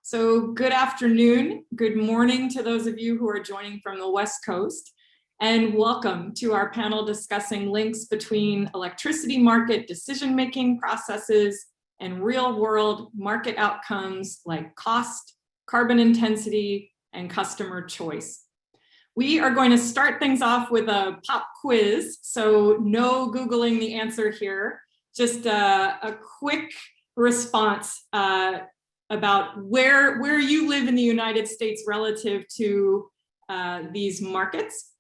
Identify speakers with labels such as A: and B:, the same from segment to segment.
A: So good afternoon, good morning to those of you who are joining from the West Coast, and welcome to our panel discussing links between electricity market decision-making processes and real-world market outcomes like cost, carbon intensity, and customer choice. We are going to start things off with a pop quiz, so no Googling the answer here, just a quick response about where you live in the United States relative to these markets.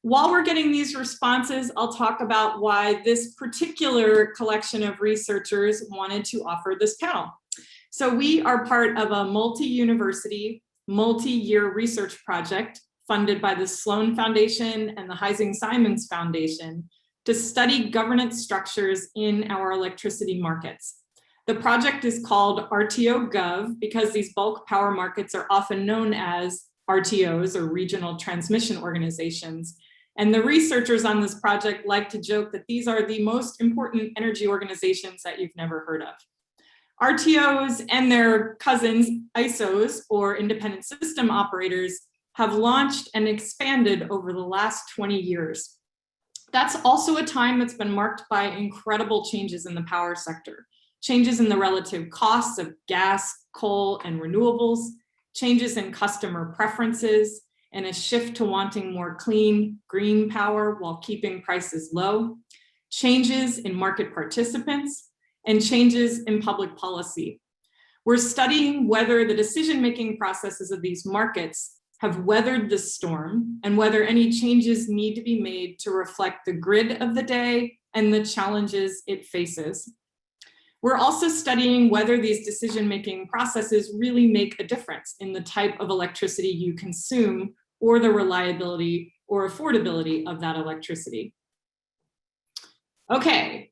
A: While we're getting these responses, I'll talk about why this particular collection of researchers wanted to offer this panel. So we are part of a multi-university, multi-year research project funded by the Sloan Foundation and the Heising-Simons Foundation to study governance structures in our electricity markets. The project is called RTOGov because these bulk power markets are often known as RTOs, or regional transmission organizations. And the researchers on this project like to joke that these are the most important energy organizations that you've never heard of. RTOs and their cousins, ISOs, or independent system operators, have launched and expanded over the last 20 years. That's also a time that's been marked by incredible changes in the power sector. Changes in the relative costs of gas, coal, and renewables, changes in customer preferences, and a shift to wanting more clean, green power while keeping prices low, changes in market participants, and changes in public policy. We're studying whether the decision-making processes of these markets have weathered the storm and whether any changes need to be made to reflect the grid of the day and the challenges it faces. We're also studying whether these decision-making processes really make a difference in the type of electricity you consume or the reliability or affordability of that electricity. Okay,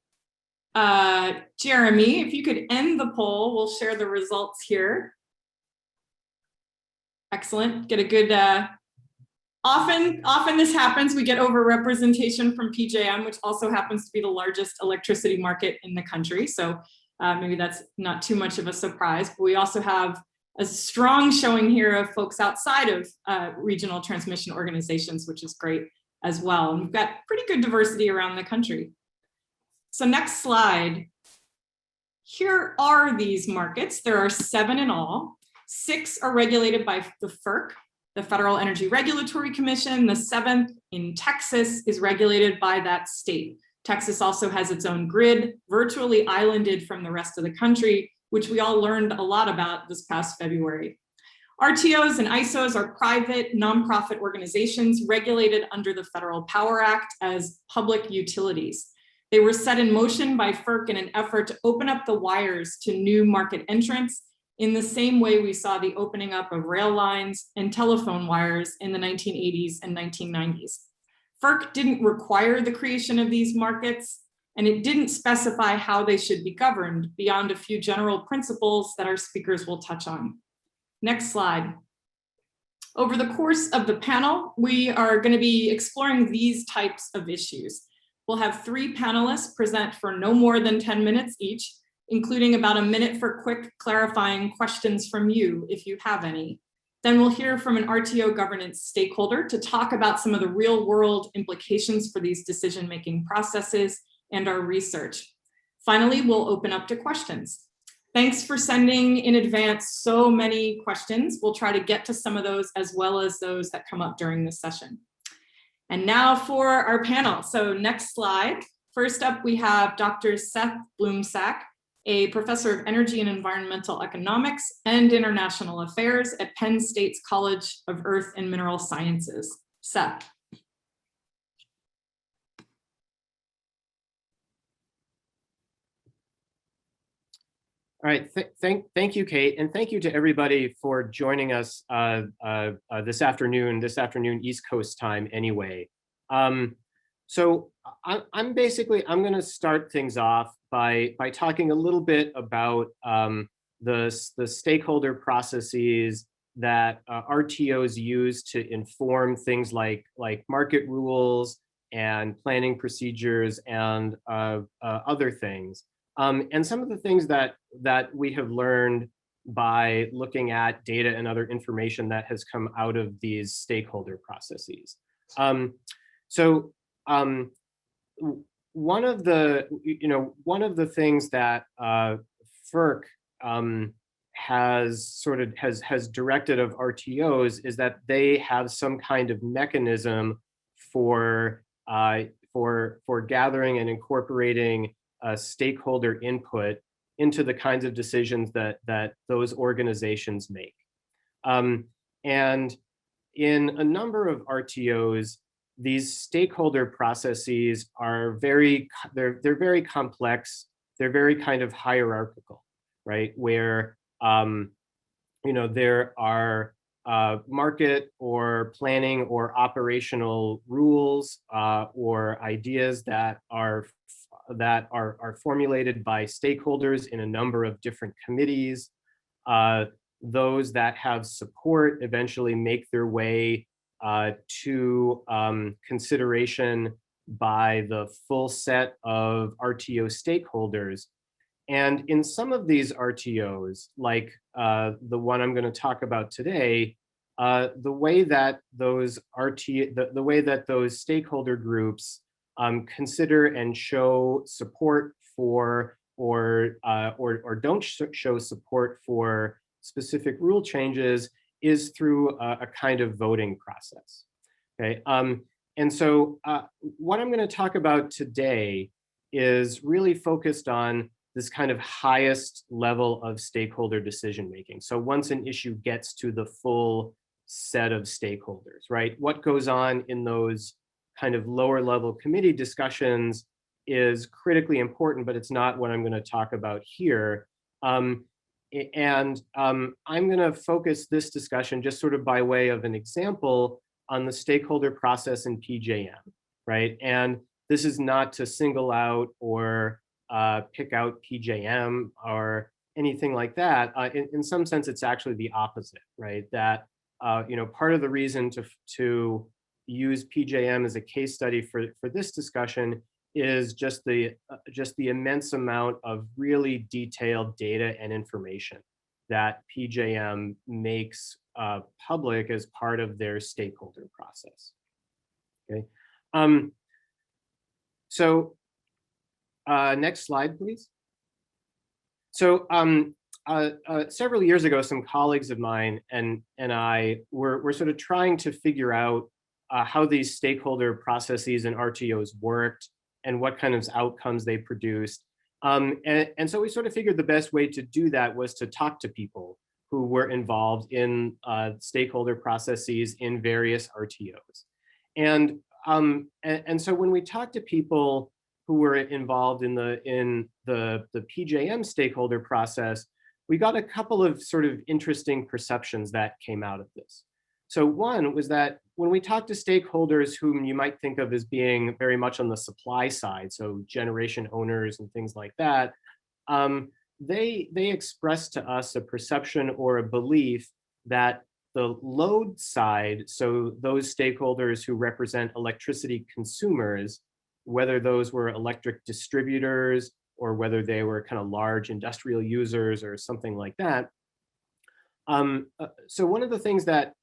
A: Jeremy, if you could end the poll, we'll share the results here. Excellent, get a good, often this happens, we get overrepresentation from PJM, which also happens to be the largest electricity market in the country. So maybe that's not too much of a surprise, but we also have a strong showing here of folks outside of regional transmission organizations, which is great as well. And we've got pretty good diversity around the country. So next slide. Here are these markets. There are 7 in all. 6 are regulated by the FERC, the Federal Energy Regulatory Commission. The 7th in Texas is regulated by that state. Texas also has its own grid, virtually islanded from the rest of the country, which we all learned a lot about this past February. RTOs and ISOs are private, nonprofit organizations regulated under the Federal Power Act as public utilities. They were set in motion by FERC in an effort to open up the wires to new market entrants in the same way we saw the opening up of rail lines and telephone wires in the 1980s and 1990s. FERC didn't require the creation of these markets, and it didn't specify how they should be governed beyond a few general principles that our speakers will touch on. Next slide. Over the course of the panel, we are going to be exploring these types of issues. We'll have 3 panelists present for no more than 10 minutes each, including about a minute for quick clarifying questions from you, if you have any. Then we'll hear from an RTO governance stakeholder to talk about some of the real world implications for these decision-making processes and our research. Finally, we'll open up to questions. Thanks for sending in advance so many questions. We'll try to get to some of those as well as those that come up during this session. And now for our panel. So next slide. First up, we have Dr. Seth Bloomsack, a professor of energy and environmental economics and international affairs at Penn State's College of Earth and Mineral Sciences. Seth.
B: All right, thank you, Kate, and thank you to everybody for joining us this afternoon East Coast time anyway. So I'm going to start things off by talking a little bit about the stakeholder processes that RTOs use to inform things like market rules and planning procedures and other things. And some of the things that we have learned by looking at data and other information that has come out of these stakeholder processes. So one of the things that FERC has directed of RTOs is that they have some kind of mechanism for gathering and incorporating stakeholder input into the kinds of decisions that those organizations make. And in a number of RTOs, these stakeholder processes are very complex. They're very kind of hierarchical, right? Where there are market or planning or operational rules or ideas that are formulated by stakeholders in a number of different committees. Those that have support eventually make their way to consideration by the full set of RTO stakeholders. And in some of these RTOs, like the one I'm going to talk about today, the way that those stakeholder groups consider and show support for or don't show support for specific rule changes is through a kind of voting process. Okay, and so what I'm going to talk about today is really focused on this kind of highest level of stakeholder decision making. So once an issue gets to the full set of stakeholders, right? What goes on in those kind of lower level committee discussions is critically important, but it's not what I'm going to talk about here. I'm going to focus this discussion just sort of by way of an example on the stakeholder process in PJM, right? And this is not to single out or pick out PJM or anything like that. In some sense, it's actually the opposite, right? That part of the reason to use PJM as a case study for this discussion is just the immense amount of really detailed data and information that PJM makes public as part of their stakeholder process. Okay, next slide, please. So several years ago, some colleagues of mine and I were sort of trying to figure out how these stakeholder processes and RTOs worked and what kind of outcomes they produced. And so we sort of figured the best way to do that was to talk to people who were involved in stakeholder processes in various RTOs. And so when we talked to people who were involved in the PJM stakeholder process, we got a couple of sort of interesting perceptions that came out of this. So one was that when we talk to stakeholders whom you might think of as being very much on the supply side, so generation owners and things like that, they expressed to us a perception or a belief that the load side, so those stakeholders who represent electricity consumers, whether those were electric distributors or whether they were kind of large industrial users or something like that. So one of the things that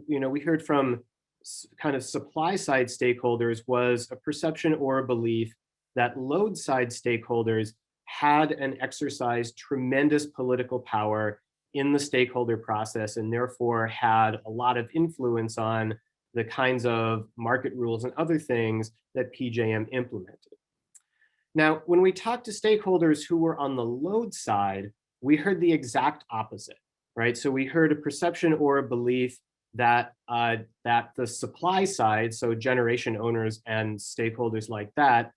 B: we heard from kind of supply side stakeholders was a perception or a belief that load side stakeholders had and exercised tremendous political power in the stakeholder process and therefore had a lot of influence on the kinds of market rules and other things that PJM implemented. Now, when we talked to stakeholders who were on the load side, we heard the exact opposite, right? So we heard a perception or a belief that that the supply side, so generation owners and stakeholders like that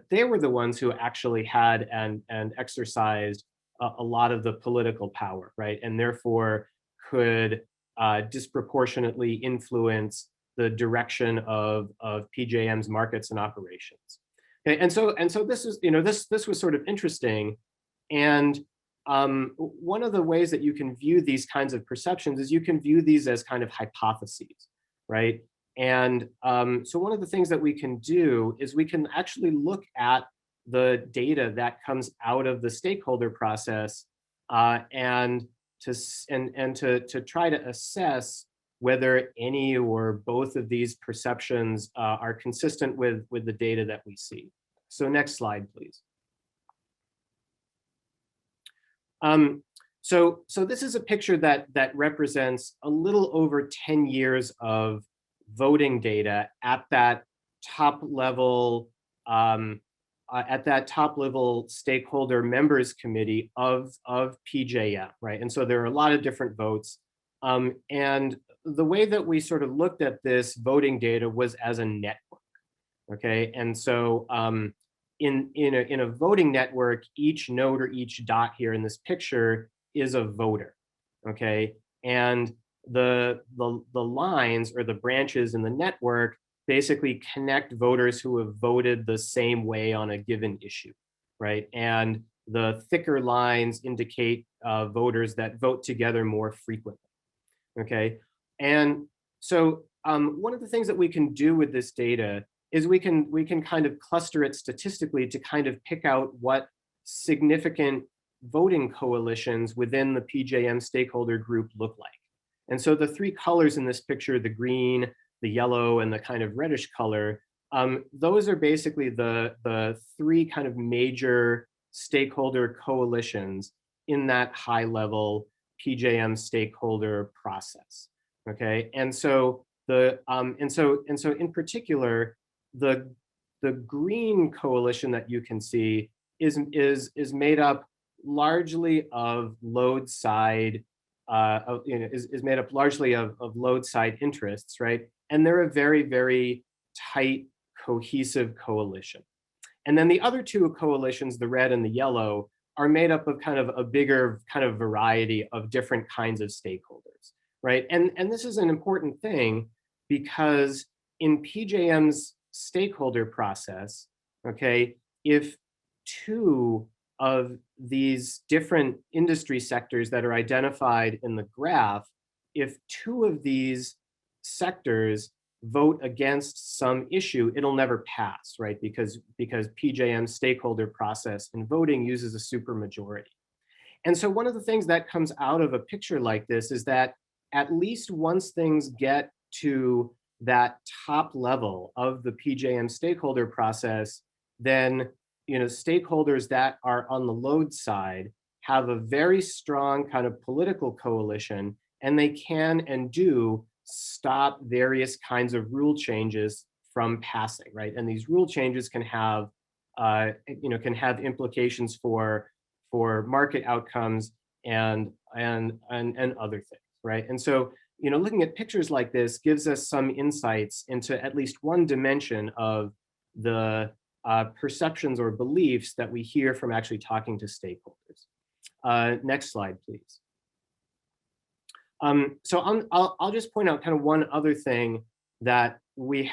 B: they were the ones who actually had and exercised a lot of the political power, right? And therefore could disproportionately influence the direction of PJM's markets and operations. Okay, and so this is, this was sort of interesting. And one of the ways that you can view these kinds of perceptions is you can view these as kind of hypotheses, right? And so one of the things that we can do is we can actually look at the data that comes out of the stakeholder process and to try to assess whether any or both of these perceptions are consistent with the data that we see. So next slide, please. So this is a picture that represents a little over 10 years of voting data at that top level stakeholder members committee of PJM, right? And so there are a lot of different votes. And the way that we sort of looked at this voting data was as a network, okay? And so in a voting network, each node or each dot here in this picture is a voter, okay? And the lines or the branches in the network basically connect voters who have voted the same way on a given issue, right? And the thicker lines indicate voters that vote together more frequently, okay? And so one of the things that we can do with this data is we can kind of cluster it statistically to kind of pick out what significant voting coalitions within the PJM stakeholder group look like. And so the three colors in this picture, the green, the yellow, and the kind of reddish color, those are basically the three kind of major stakeholder coalitions in that high level PJM stakeholder process. Okay, and so in particular, the green coalition that you can see is made up largely of load side, is made up largely of load side interests, right? And they're a very, very tight, cohesive coalition. And then the other two coalitions, the red and the yellow, are made up of kind of a bigger kind of variety of different kinds of stakeholders, right? And this is an important thing because in PJM's stakeholder process, okay, if two of these different industry sectors that are identified in the graph, if two of these sectors vote against some issue, it'll never pass, right? Because PJM's stakeholder process in voting uses a supermajority. And so one of the things that comes out of a picture like this is that at least once things get to that top level of the PJM stakeholder process, then stakeholders that are on the load side have a very strong kind of political coalition, and they can and do stop various kinds of rule changes from passing, right? And these rule changes can have implications for market outcomes and other things, right? And so looking at pictures like this gives us some insights into at least one dimension of the perceptions or beliefs that we hear from actually talking to stakeholders. Next slide, please. So I'll just point out kind of one other thing that we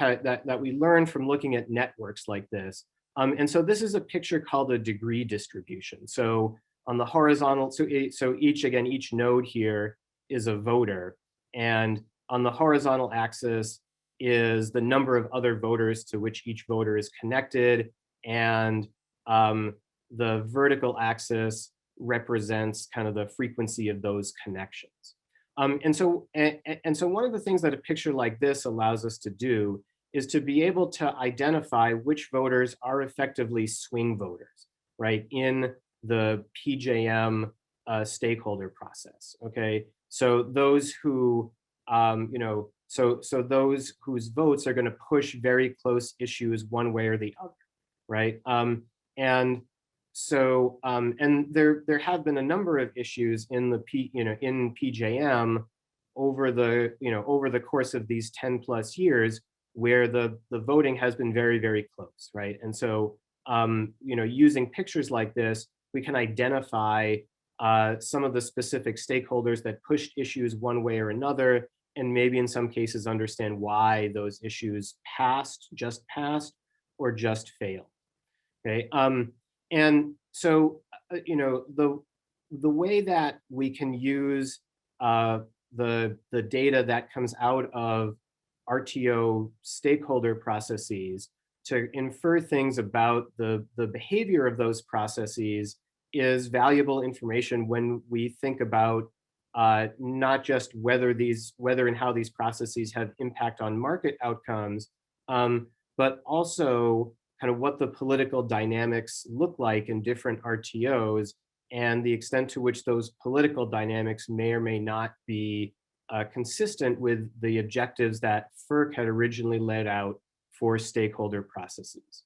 B: learned from looking at networks like this. And so this is a picture called a degree distribution. So on the horizontal, so each node here is a voter, and on the horizontal axis is the number of other voters to which each voter is connected, and the vertical axis represents kind of the frequency of those connections. And so one of the things that a picture like this allows us to do is to be able to identify which voters are effectively swing voters, right, in the PJM stakeholder process. Okay, so those who so those whose votes are going to push very close issues one way or the other, right? And there have been a number of issues in the in PJM over the course of these 10 plus years where the voting has been very, very close, right? And so using pictures like this, we can identify some of the specific stakeholders that pushed issues one way or another, and maybe in some cases understand why those issues just passed, or just failed. Okay, and so the way that we can use the data that comes out of RTO stakeholder processes to infer things about the behavior of those processes is valuable information when we think about not just whether and how these processes have impact on market outcomes, but also kind of what the political dynamics look like in different RTOs and the extent to which those political dynamics may or may not be consistent with the objectives that FERC had originally laid out for stakeholder processes.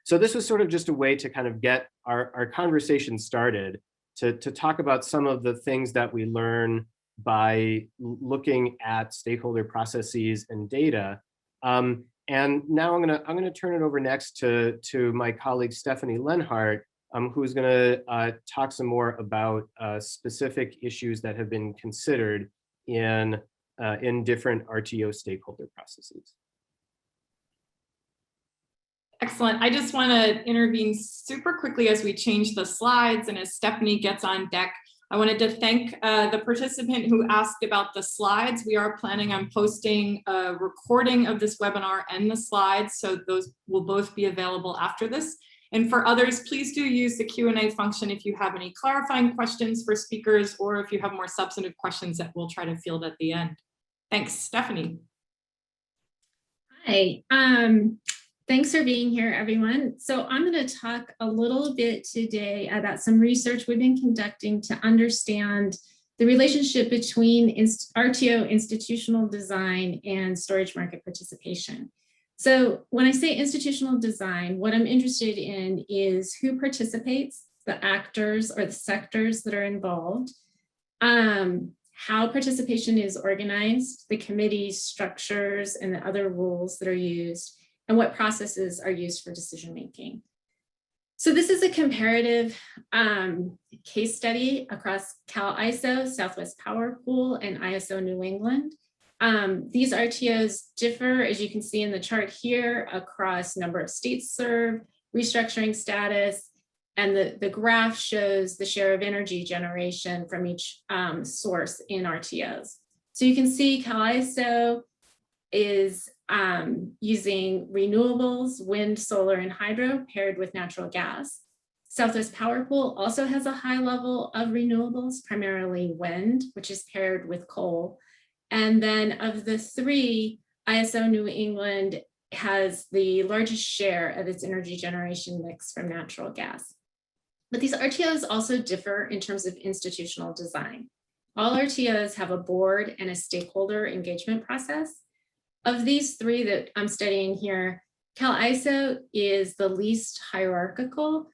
B: So this was sort of just a way to kind of get our conversation started to talk about some of the things that we learn by looking at stakeholder processes and data. And now I'm gonna turn it over next to my colleague Stephanie Lenhart, who's gonna talk some more about specific issues that have been considered in different RTO stakeholder processes.
A: Excellent. I just want to intervene super quickly as we change the slides and as Stephanie gets on deck. I wanted to thank the participant who asked about the slides. We are planning on posting a recording of this webinar and the slides, so those will both be available after this. And for others, please do use the Q&A function if you have any clarifying questions for speakers or if you have more substantive questions that we'll try to field at the end. Thanks, Stephanie.
C: Hi. Thanks for being here, everyone. So I'm going to talk a little bit today about some research we've been conducting to understand the relationship between RTO institutional design and storage market participation. So when I say institutional design, what I'm interested in is who participates, the actors or the sectors that are involved, how participation is organized, the committees, structures, and the other rules that are used, and what processes are used for decision making. So this is a comparative case study across CAISO, Southwest Power Pool, and ISO New England. These RTOs differ, as you can see in the chart here, across number of states served, restructuring status, and the graph shows the share of energy generation from each source in RTOs. So you can see CAISO is using renewables, wind, solar, and hydro paired with natural gas. Southwest Power Pool also has a high level of renewables, primarily wind, which is paired with coal. And then of the three, ISO New England has the largest share of its energy generation mix from natural gas. But these RTOs also differ in terms of institutional design. All RTOs have a board and a stakeholder engagement process. Of these three that I'm studying here, CAISO is the least hierarchical.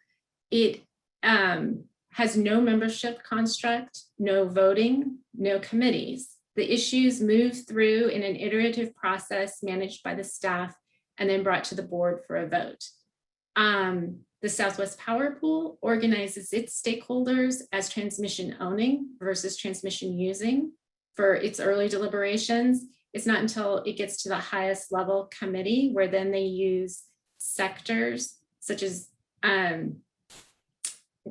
C: It has no membership construct, no voting, no committees. The issues move through in an iterative process managed by the staff and then brought to the board for a vote. The Southwest Power Pool organizes its stakeholders as transmission owning versus transmission using for its early deliberations. It's not until it gets to the highest level committee where then they use sectors such as to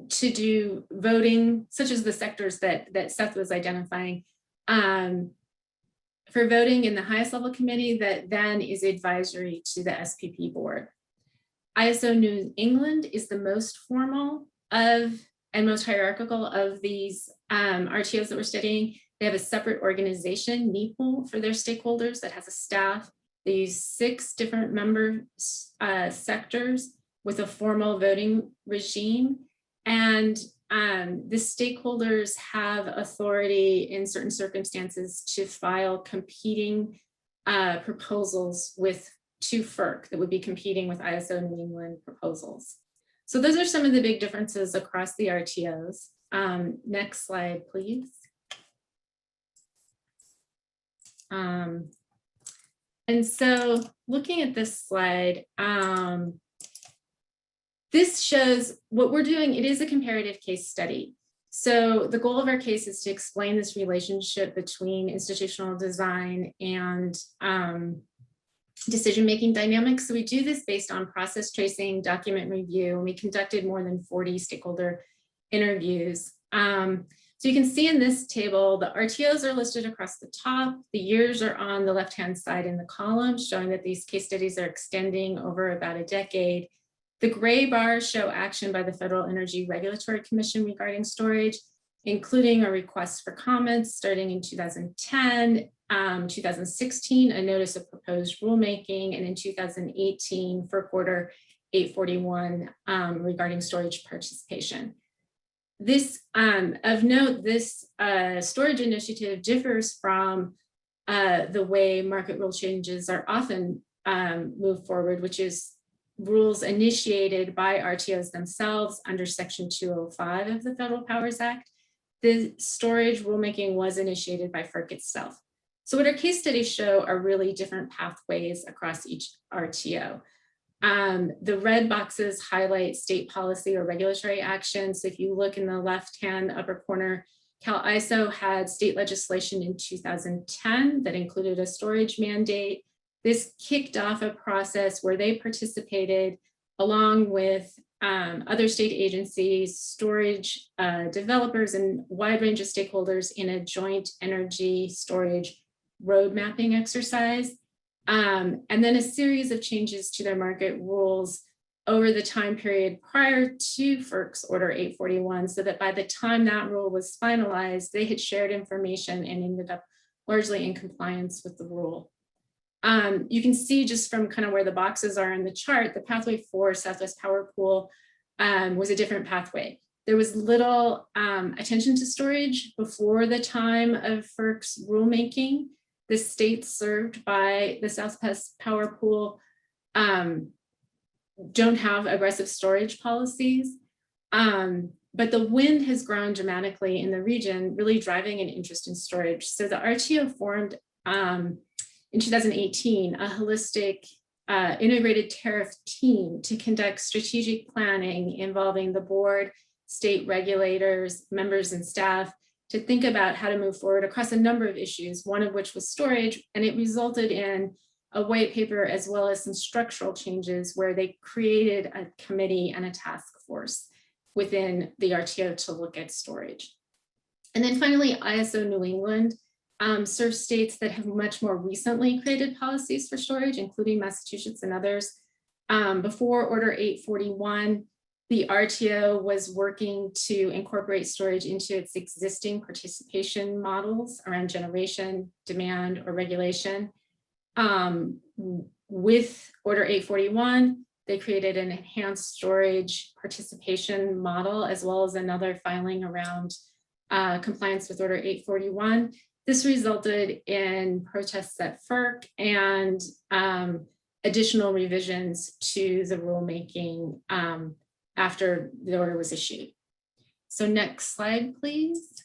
C: do voting, such as the sectors that Seth was identifying for voting in the highest level committee that then is advisory to the SPP board. ISO New England is the most formal of and most hierarchical of these RTOs that we're studying. They have a separate organization, NEPL, for their stakeholders that has a staff. They use 6 different member sectors with a formal voting regime. And the stakeholders have authority in certain circumstances to file competing proposals to FERC that would be competing with ISO New England proposals. So those are some of the big differences across the RTOs. Next slide, please. And so looking at this slide, this shows what we're doing. It is a comparative case study. So the goal of our case is to explain this relationship between institutional design and decision-making dynamics. So we do this based on process tracing, document review, and we conducted more than 40 stakeholder interviews. So you can see in this table, the RTOs are listed across the top. The years are on the left-hand side in the column, showing that these case studies are extending over about a decade. The gray bars show action by the Federal Energy Regulatory Commission regarding storage, including a request for comments starting in 2010, 2016, a notice of proposed rulemaking, and in 2018 for Order 841 regarding storage participation. This, of note, this storage initiative differs from the way market rule changes are often moved forward, which is rules initiated by RTOs themselves under Section 205 of the Federal Powers Act. The storage rulemaking was initiated by FERC itself. So what our case studies show are really different pathways across each RTO. The red boxes highlight state policy or regulatory action. So if you look in the left-hand upper corner, CAISO had state legislation in 2010 that included a storage mandate. This kicked off a process where they participated along with other state agencies, storage developers, and wide range of stakeholders in a joint energy storage road mapping exercise. And then a series of changes to their market rules over the time period prior to FERC's Order 841, so that by the time that rule was finalized, they had shared information and ended up largely in compliance with the rule. You can see just from kind of where the boxes are in the chart, the pathway for Southwest Power Pool was a different pathway. There was little attention to storage before the time of FERC's rulemaking. The states served by the Southwest Power Pool don't have aggressive storage policies, but the wind has grown dramatically in the region, really driving an interest in storage. So the RTO formed in 2018, a holistic integrated tariff team to conduct strategic planning involving the board, state regulators, members, and staff to think about how to move forward across a number of issues, one of which was storage, and it resulted in a white paper as well as some structural changes where they created a committee and a task force within the RTO to look at storage. And then finally, ISO New England serves states that have much more recently created policies for storage, including Massachusetts and others. Before Order 841, the RTO was working to incorporate storage into its existing participation models around generation, demand, or regulation. With Order 841, they created an enhanced storage participation model, as well as another filing around compliance with Order 841. This resulted in protests at FERC and additional revisions to the rulemaking after the order was issued. So next slide, please.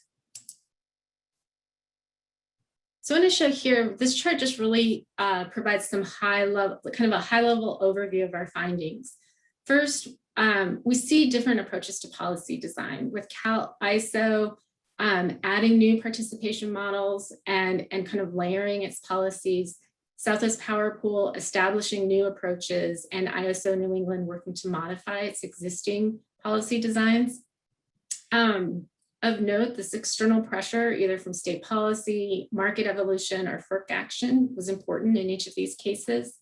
C: So I want to show here, this chart just really provides some kind of a high level overview of our findings. First, we see different approaches to policy design with CAISO adding new participation models and kind of layering its policies, Southwest Power Pool establishing new approaches, and ISO New England working to modify its existing policy designs. Of note, this external pressure, either from state policy, market evolution, or FERC action, was important in each of these cases.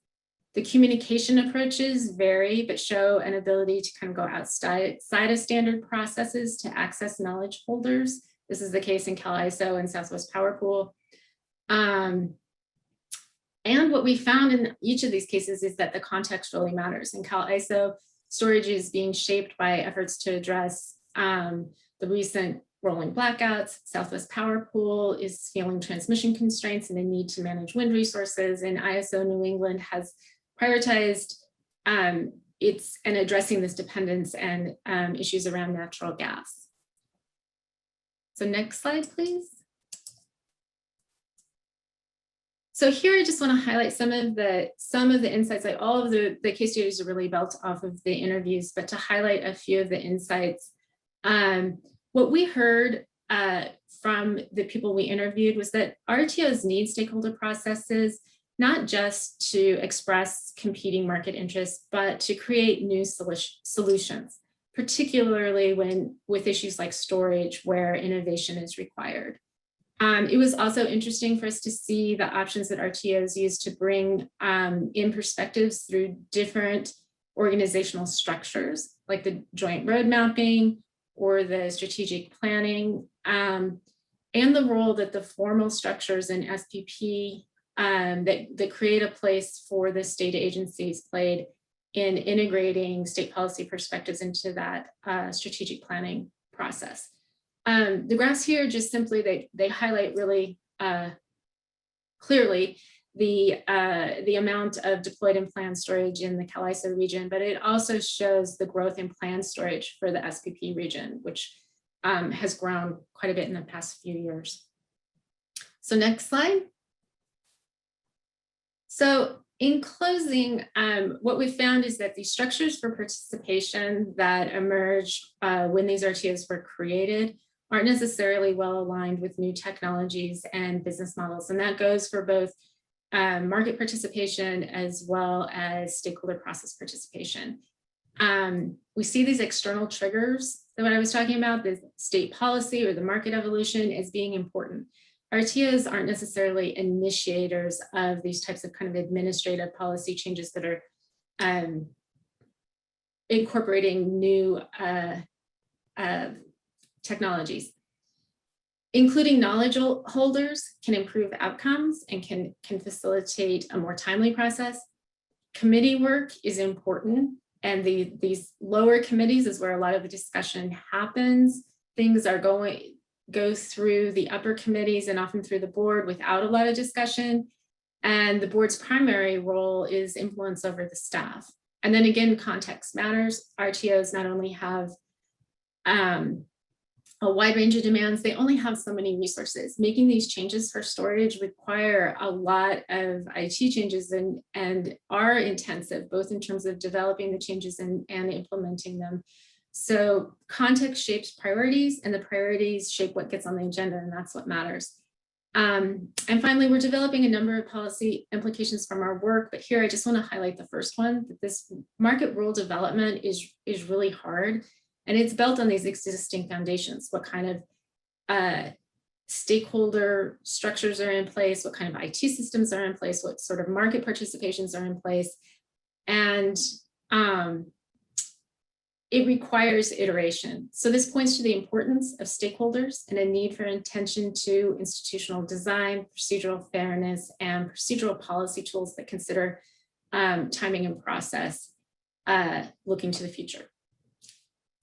C: The communication approaches vary, but show an ability to kind of go outside of standard processes to access knowledge holders. This is the case in CAISO and Southwest Power Pool. And what we found in each of these cases is that the context really matters. In CAISO, storage is being shaped by efforts to address the recent rolling blackouts. Southwest Power Pool is feeling transmission constraints and the need to manage wind resources. And ISO New England has prioritized and addressing this dependence and issues around natural gas. So next slide, please. So here I just want to highlight some of the insights. Like all of the case studies are really built off of the interviews, but to highlight a few of the insights. What we heard from the people we interviewed was that RTOs need stakeholder processes, not just to express competing market interests, but to create new solutions, particularly with issues like storage where innovation is required. It was also interesting for us to see the options that RTOs use to bring in perspectives through different organizational structures, like the joint road mapping or the strategic planning, and the role that the formal structures in SPP that create a place for the state agencies played in integrating state policy perspectives into that strategic planning process. The graphs here just simply, they highlight really clearly the amount of deployed and planned storage in the Cal-ISO region, but it also shows the growth in planned storage for the SPP region, which has grown quite a bit in the past few years. So next slide. So in closing, what we found is that these structures for participation that emerge when these RTOs were created aren't necessarily well aligned with new technologies and business models. And that goes for both market participation as well as stakeholder process participation. We see these external triggers that what I was talking about, the state policy or the market evolution, as being important. RTOs aren't necessarily initiators of these types of kind of administrative policy changes that are incorporating new technologies. Including knowledge holders can improve outcomes and can facilitate a more timely process. Committee work is important, and these lower committees is where a lot of the discussion happens. Things are go through the upper committees and often through the board without a lot of discussion. And the board's primary role is influence over the staff. And then again, context matters. RTOs not only have a wide range of demands, they only have so many resources. Making these changes for storage require a lot of IT changes and are intensive, both in terms of developing the changes and implementing them. So context shapes priorities, and the priorities shape what gets on the agenda, and that's what matters. And finally, we're developing a number of policy implications from our work, but here I just want to highlight the first one, that this market rule development is really hard. And it's built on these existing foundations. What kind of stakeholder structures are in place? What kind of IT systems are in place? What sort of market participations are in place? And it requires iteration. So this points to the importance of stakeholders and a need for attention to institutional design, procedural fairness, and procedural policy tools that consider timing and process looking to the future.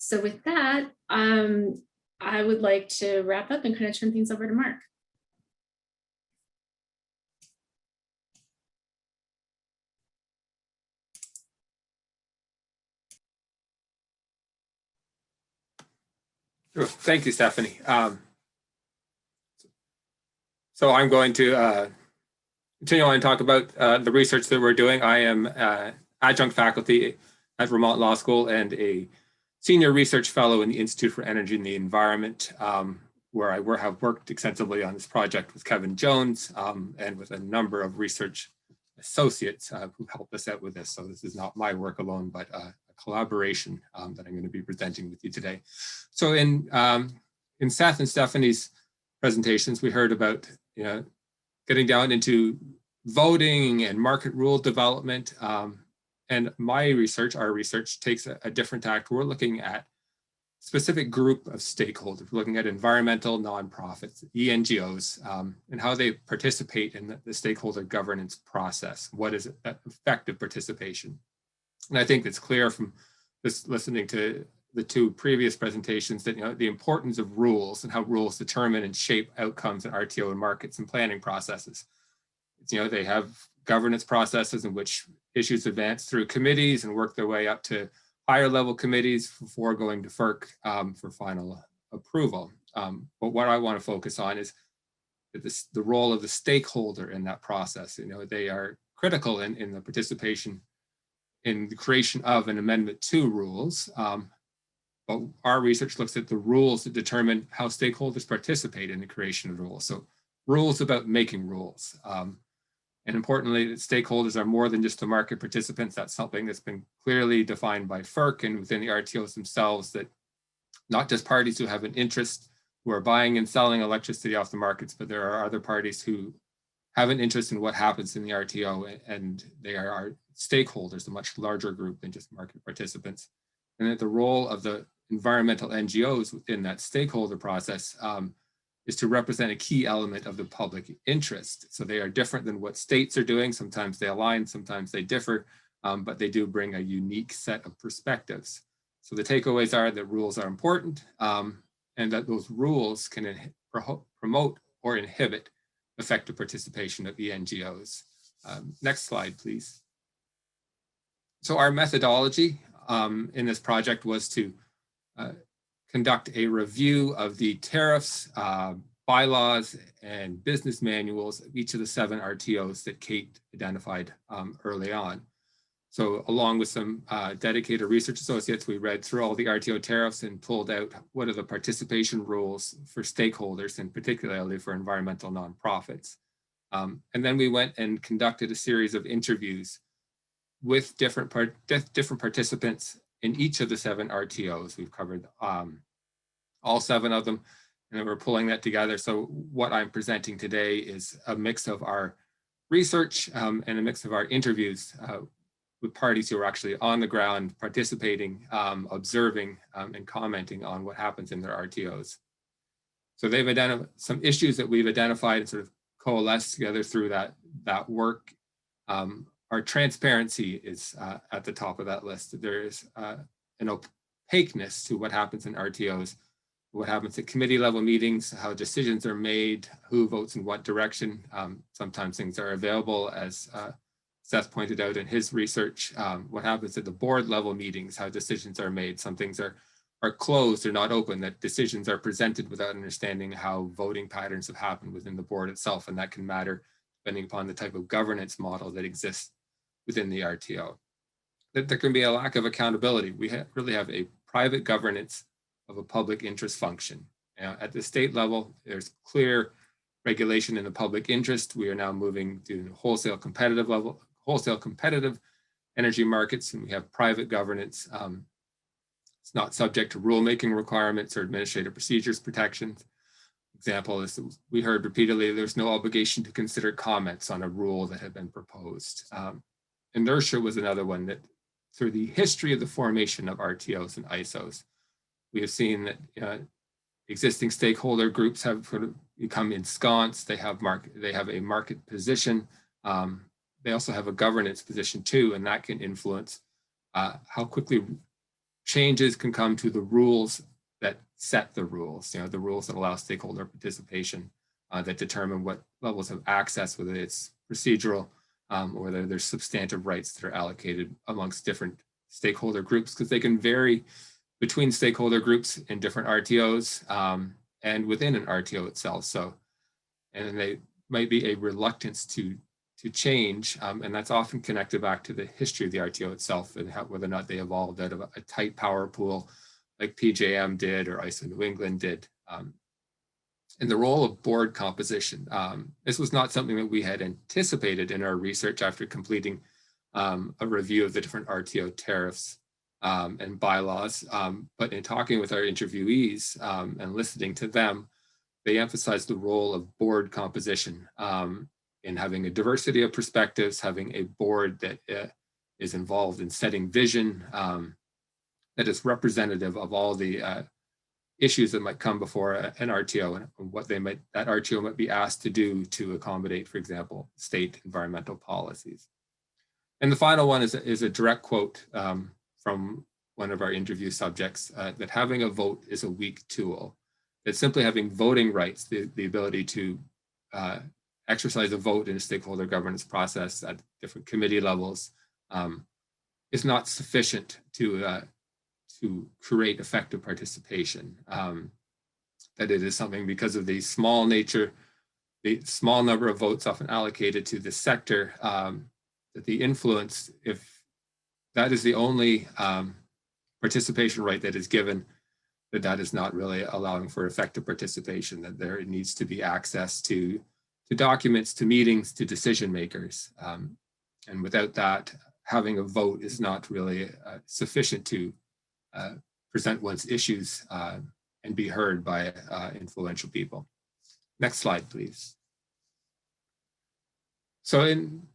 C: So with that, I would like to wrap up and kind of turn things over to Mark.
D: Sure. Thank you, Stephanie. So I'm going to continue on and talk about the research that we're doing. I am adjunct faculty at Vermont Law School and a senior research fellow in the Institute for Energy and the Environment, where I have worked extensively on this project with Kevin Jones and with a number of research associates who helped us out with this. So this is not my work alone, but a collaboration that I'm going to be presenting with you today. So in Seth and Stephanie's presentations, we heard about getting down into voting and market rule development. And my research, our research, takes a different tack. We're looking at specific group of stakeholders. We're looking at environmental nonprofits, ENGOs, and how they participate in the stakeholder governance process. What is effective participation? And I think it's clear from this listening to the two previous presentations that the importance of rules and how rules determine and shape outcomes in RTO and markets and planning processes. They have governance processes in which issues advance through committees and work their way up to higher level committees before going to FERC for final approval. But what I want to focus on is the role of the stakeholder in that process. They are critical in the participation in the creation of an amendment to rules. But our research looks at the rules that determine how stakeholders participate in the creation of rules. So rules about making rules. And importantly, stakeholders are more than just the market participants. That's something that's been clearly defined by FERC and within the RTOs themselves, that not just parties who have an interest who are buying and selling electricity off the markets, but there are other parties who have an interest in what happens in the RTO, and they are stakeholders, a much larger group than just market participants, and that the role of the environmental NGOs within that stakeholder process is to represent a key element of the public interest. So they are different than what states are doing. Sometimes they align, sometimes they differ, but they do bring a unique set of perspectives. So the takeaways are that rules are important, and that those rules can promote or inhibit effective participation of the NGOs. Next slide, please. So our methodology in this project was to conduct a review of the tariffs, bylaws, and business manuals of each of the 7 RTOs that Kate identified early on. So along with some dedicated research associates, we read through all the RTO tariffs and pulled out what are the participation rules for stakeholders, and particularly for environmental nonprofits. And then we went and conducted a series of interviews with different participants in each of the 7 RTOs. We've covered all 7 of them, and we're pulling that together. So what I'm presenting today is a mix of our research and a mix of our interviews with parties who are actually on the ground participating, observing, and commenting on what happens in their RTOs. So they've identified some issues that we've identified and sort of coalesced together through that work. Our transparency is at the top of that list. There is an opaqueness to what happens in RTOs, what happens at committee level meetings, how decisions are made, who votes in what direction. Sometimes things are available, as Seth pointed out in his research, what happens at the board level meetings, how decisions are made. Some things are closed or not open, that decisions are presented without understanding how voting patterns have happened within the board itself, and that can matter depending upon the type of governance model that exists within the RTO. That there can be a lack of accountability. We really have a private governance of a public interest function. At the state level, there's clear regulation in the public interest. We are now moving to wholesale competitive level, wholesale competitive energy markets, and we have private governance. It's not subject to rulemaking requirements or administrative procedures protections. Example is that we heard repeatedly, there's no obligation to consider comments on a rule that had been proposed. Inertia was another one that through the history of the formation of RTOs and ISOs, we have seen that existing stakeholder groups have sort of become ensconced. They have a market position. They also have a governance position too, and that can influence how quickly changes can come to the rules that set the rules, the rules that allow stakeholder participation, that determine what levels of access, whether it's procedural or whether there's substantive rights that are allocated amongst different stakeholder groups, because they can vary between stakeholder groups in different RTOs and within an RTO itself. So, and they might be a reluctance to change, and that's often connected back to the history of the RTO itself and whether or not they evolved out of a tight power pool like PJM did or ISO New England did. And the role of board composition. This was not something that we had anticipated in our research after completing a review of the different RTO tariffs and bylaws, but in talking with our interviewees and listening to them, they emphasized the role of board composition in having a diversity of perspectives, having a board that is involved in setting vision, that is representative of all the issues that might come before an RTO and what that RTO might be asked to do to accommodate, for example, state environmental policies. And the final one is a direct quote from one of our interview subjects, that having a vote is a weak tool, that simply having voting rights, the ability to exercise a vote in a stakeholder governance process at different committee levels is not sufficient to create effective participation. That it is something, because of the small nature, the small number of votes often allocated to the sector, that the influence, if that is the only participation right that is given, that is not really allowing for effective participation, that there needs to be access to documents, to meetings, to decision makers. And without that, having a vote is not really sufficient to present one's issues and be heard by influential people. Next slide, please.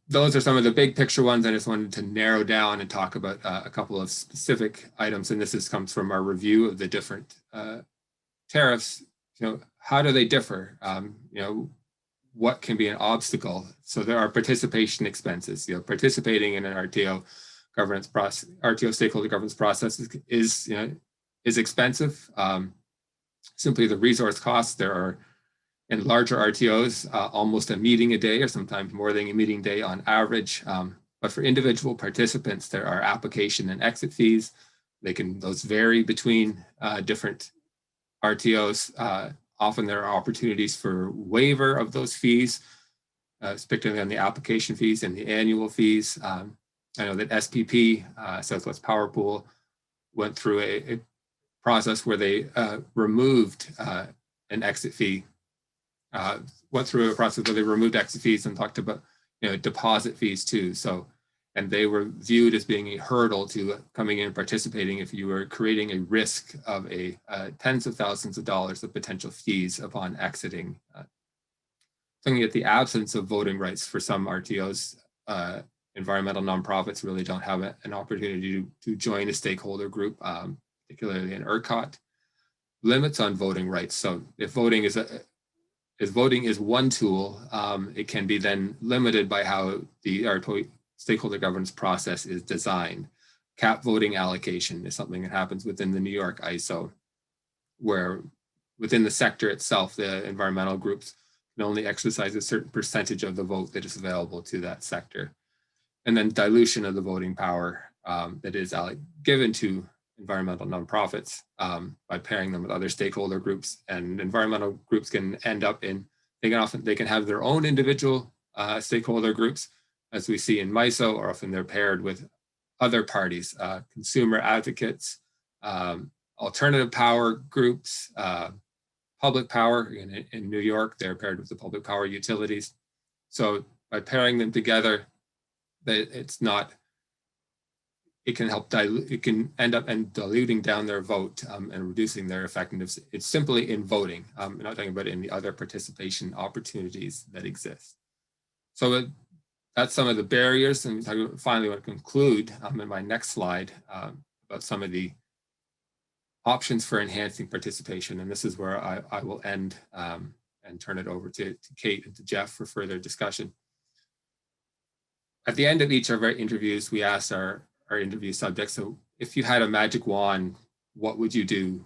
D: those are some of the big picture ones. I just wanted to narrow down and talk about a couple of specific items. And this comes from our review of the different tariffs. How do they differ? What can be an obstacle? So there are participation expenses. Participating in an RTO governance process, RTO stakeholder governance process is expensive. Simply the resource costs. There are, in larger RTOs, almost a meeting a day, or sometimes more than a meeting a day on average. But for individual participants, there are application and exit fees. Those vary between different RTOs. Often there are opportunities for waiver of those fees, particularly on the application fees and the annual fees. I know that SPP, Southwest Power Pool, went through a process where they removed an exit fee. Went through a process where they removed exit fees and talked about deposit fees too. And they were viewed as being a hurdle to coming in and participating if you were creating a risk of tens of thousands of dollars of potential fees upon exiting. Looking at the absence of voting rights for some RTOs, environmental nonprofits really don't have an opportunity to join a stakeholder group, particularly in ERCOT. Limits on voting rights. So if voting is one tool, it can be then limited by how the RTO stakeholder governance process is designed. Cap voting allocation is something that happens within the New York ISO, where within the sector itself, the environmental groups can only exercise a certain percentage of the vote that is available to that sector. And then dilution of the voting power that is given to environmental nonprofits by pairing them with other stakeholder groups. And environmental groups can end up they can have their own individual stakeholder groups, as we see in MISO, or often they're paired with other parties, consumer advocates, alternative power groups, public power. In New York, they're paired with the public power utilities. So by pairing them together, it can help dilute, it can end up diluting down their vote and reducing their effectiveness. It's simply in voting. We're not talking about any other participation opportunities that exist. So that's some of the barriers. And finally, I want to conclude in my next slide about some of the options for enhancing participation. And this is where I will end and turn it over to Kate and to Jeff for further discussion. At the end of each of our interviews, we asked our interview subjects, so if you had a magic wand, what would you do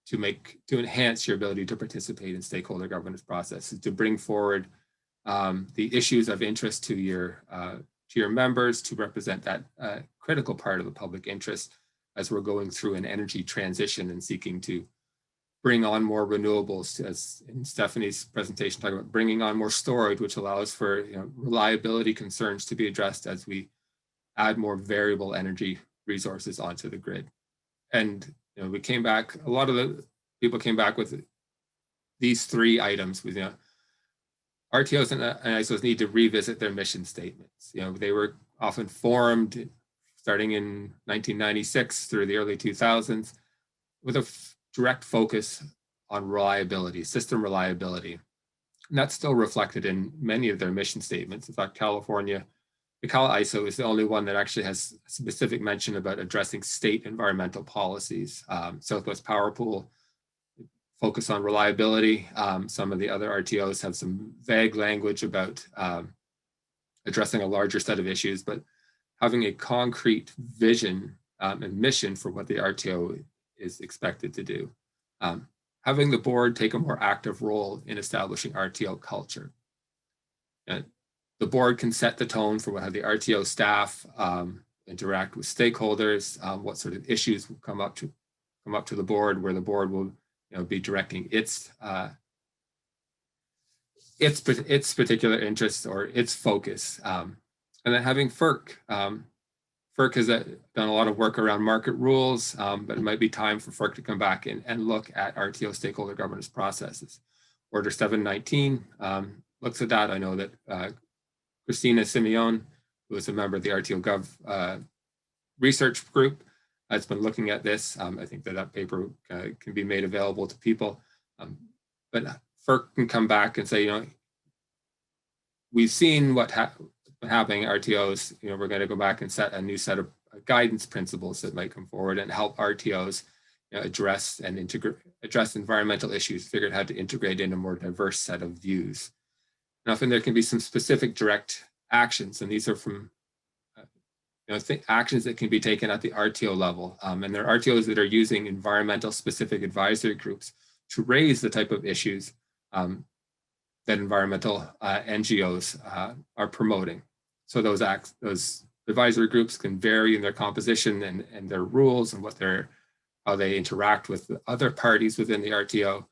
D: to enhance your ability to participate in stakeholder governance processes, to bring forward the issues of interest to your members, to represent that critical part of the public interest as we're going through an energy transition and seeking to bring on more renewables, as in Stephanie's presentation, talking about bringing on more storage, which allows for reliability concerns to be addressed as we add more variable energy resources onto the grid. And we came back, a lot of the people came back with these three items with, RTOs and ISOs need to revisit their mission statements. They were often formed starting in 1996 through the early 2000s with a direct focus on reliability, system reliability. And that's still reflected in many of their mission statements. In fact, the Cal ISO is the only one that actually has a specific mention about addressing state environmental policies. Southwest Power Pool focus on reliability. Some of the other RTOs have some vague language about addressing a larger set of issues, but having a concrete vision and mission for what the RTO is expected to do. Having the board take a more active role in establishing RTO culture. The board can set the tone for how the RTO staff interact with stakeholders, what sort of issues will come up to the board, where the board will be directing its particular interests or its focus. And then having FERC. FERC has done a lot of work around market rules, but it might be time for FERC to come back and look at RTO stakeholder governance processes. Order 719 looks at that. I know that Christina Simeone, who is a member of the RTOGov research group, has been looking at this. I think that paper can be made available to people. But FERC can come back and say, we've seen what's happening at RTOs. We're going to go back and set a new set of guidance principles that might come forward and help RTOs address environmental issues, figure out how to integrate in a more diverse set of views. And often there can be some specific direct actions, and these are from actions that can be taken at the RTO level. And there are RTOs that are using environmental specific advisory groups to raise the type of issues that environmental NGOs are promoting. So those advisory groups can vary in their composition and their rules and how they interact with the other parties within the RTO,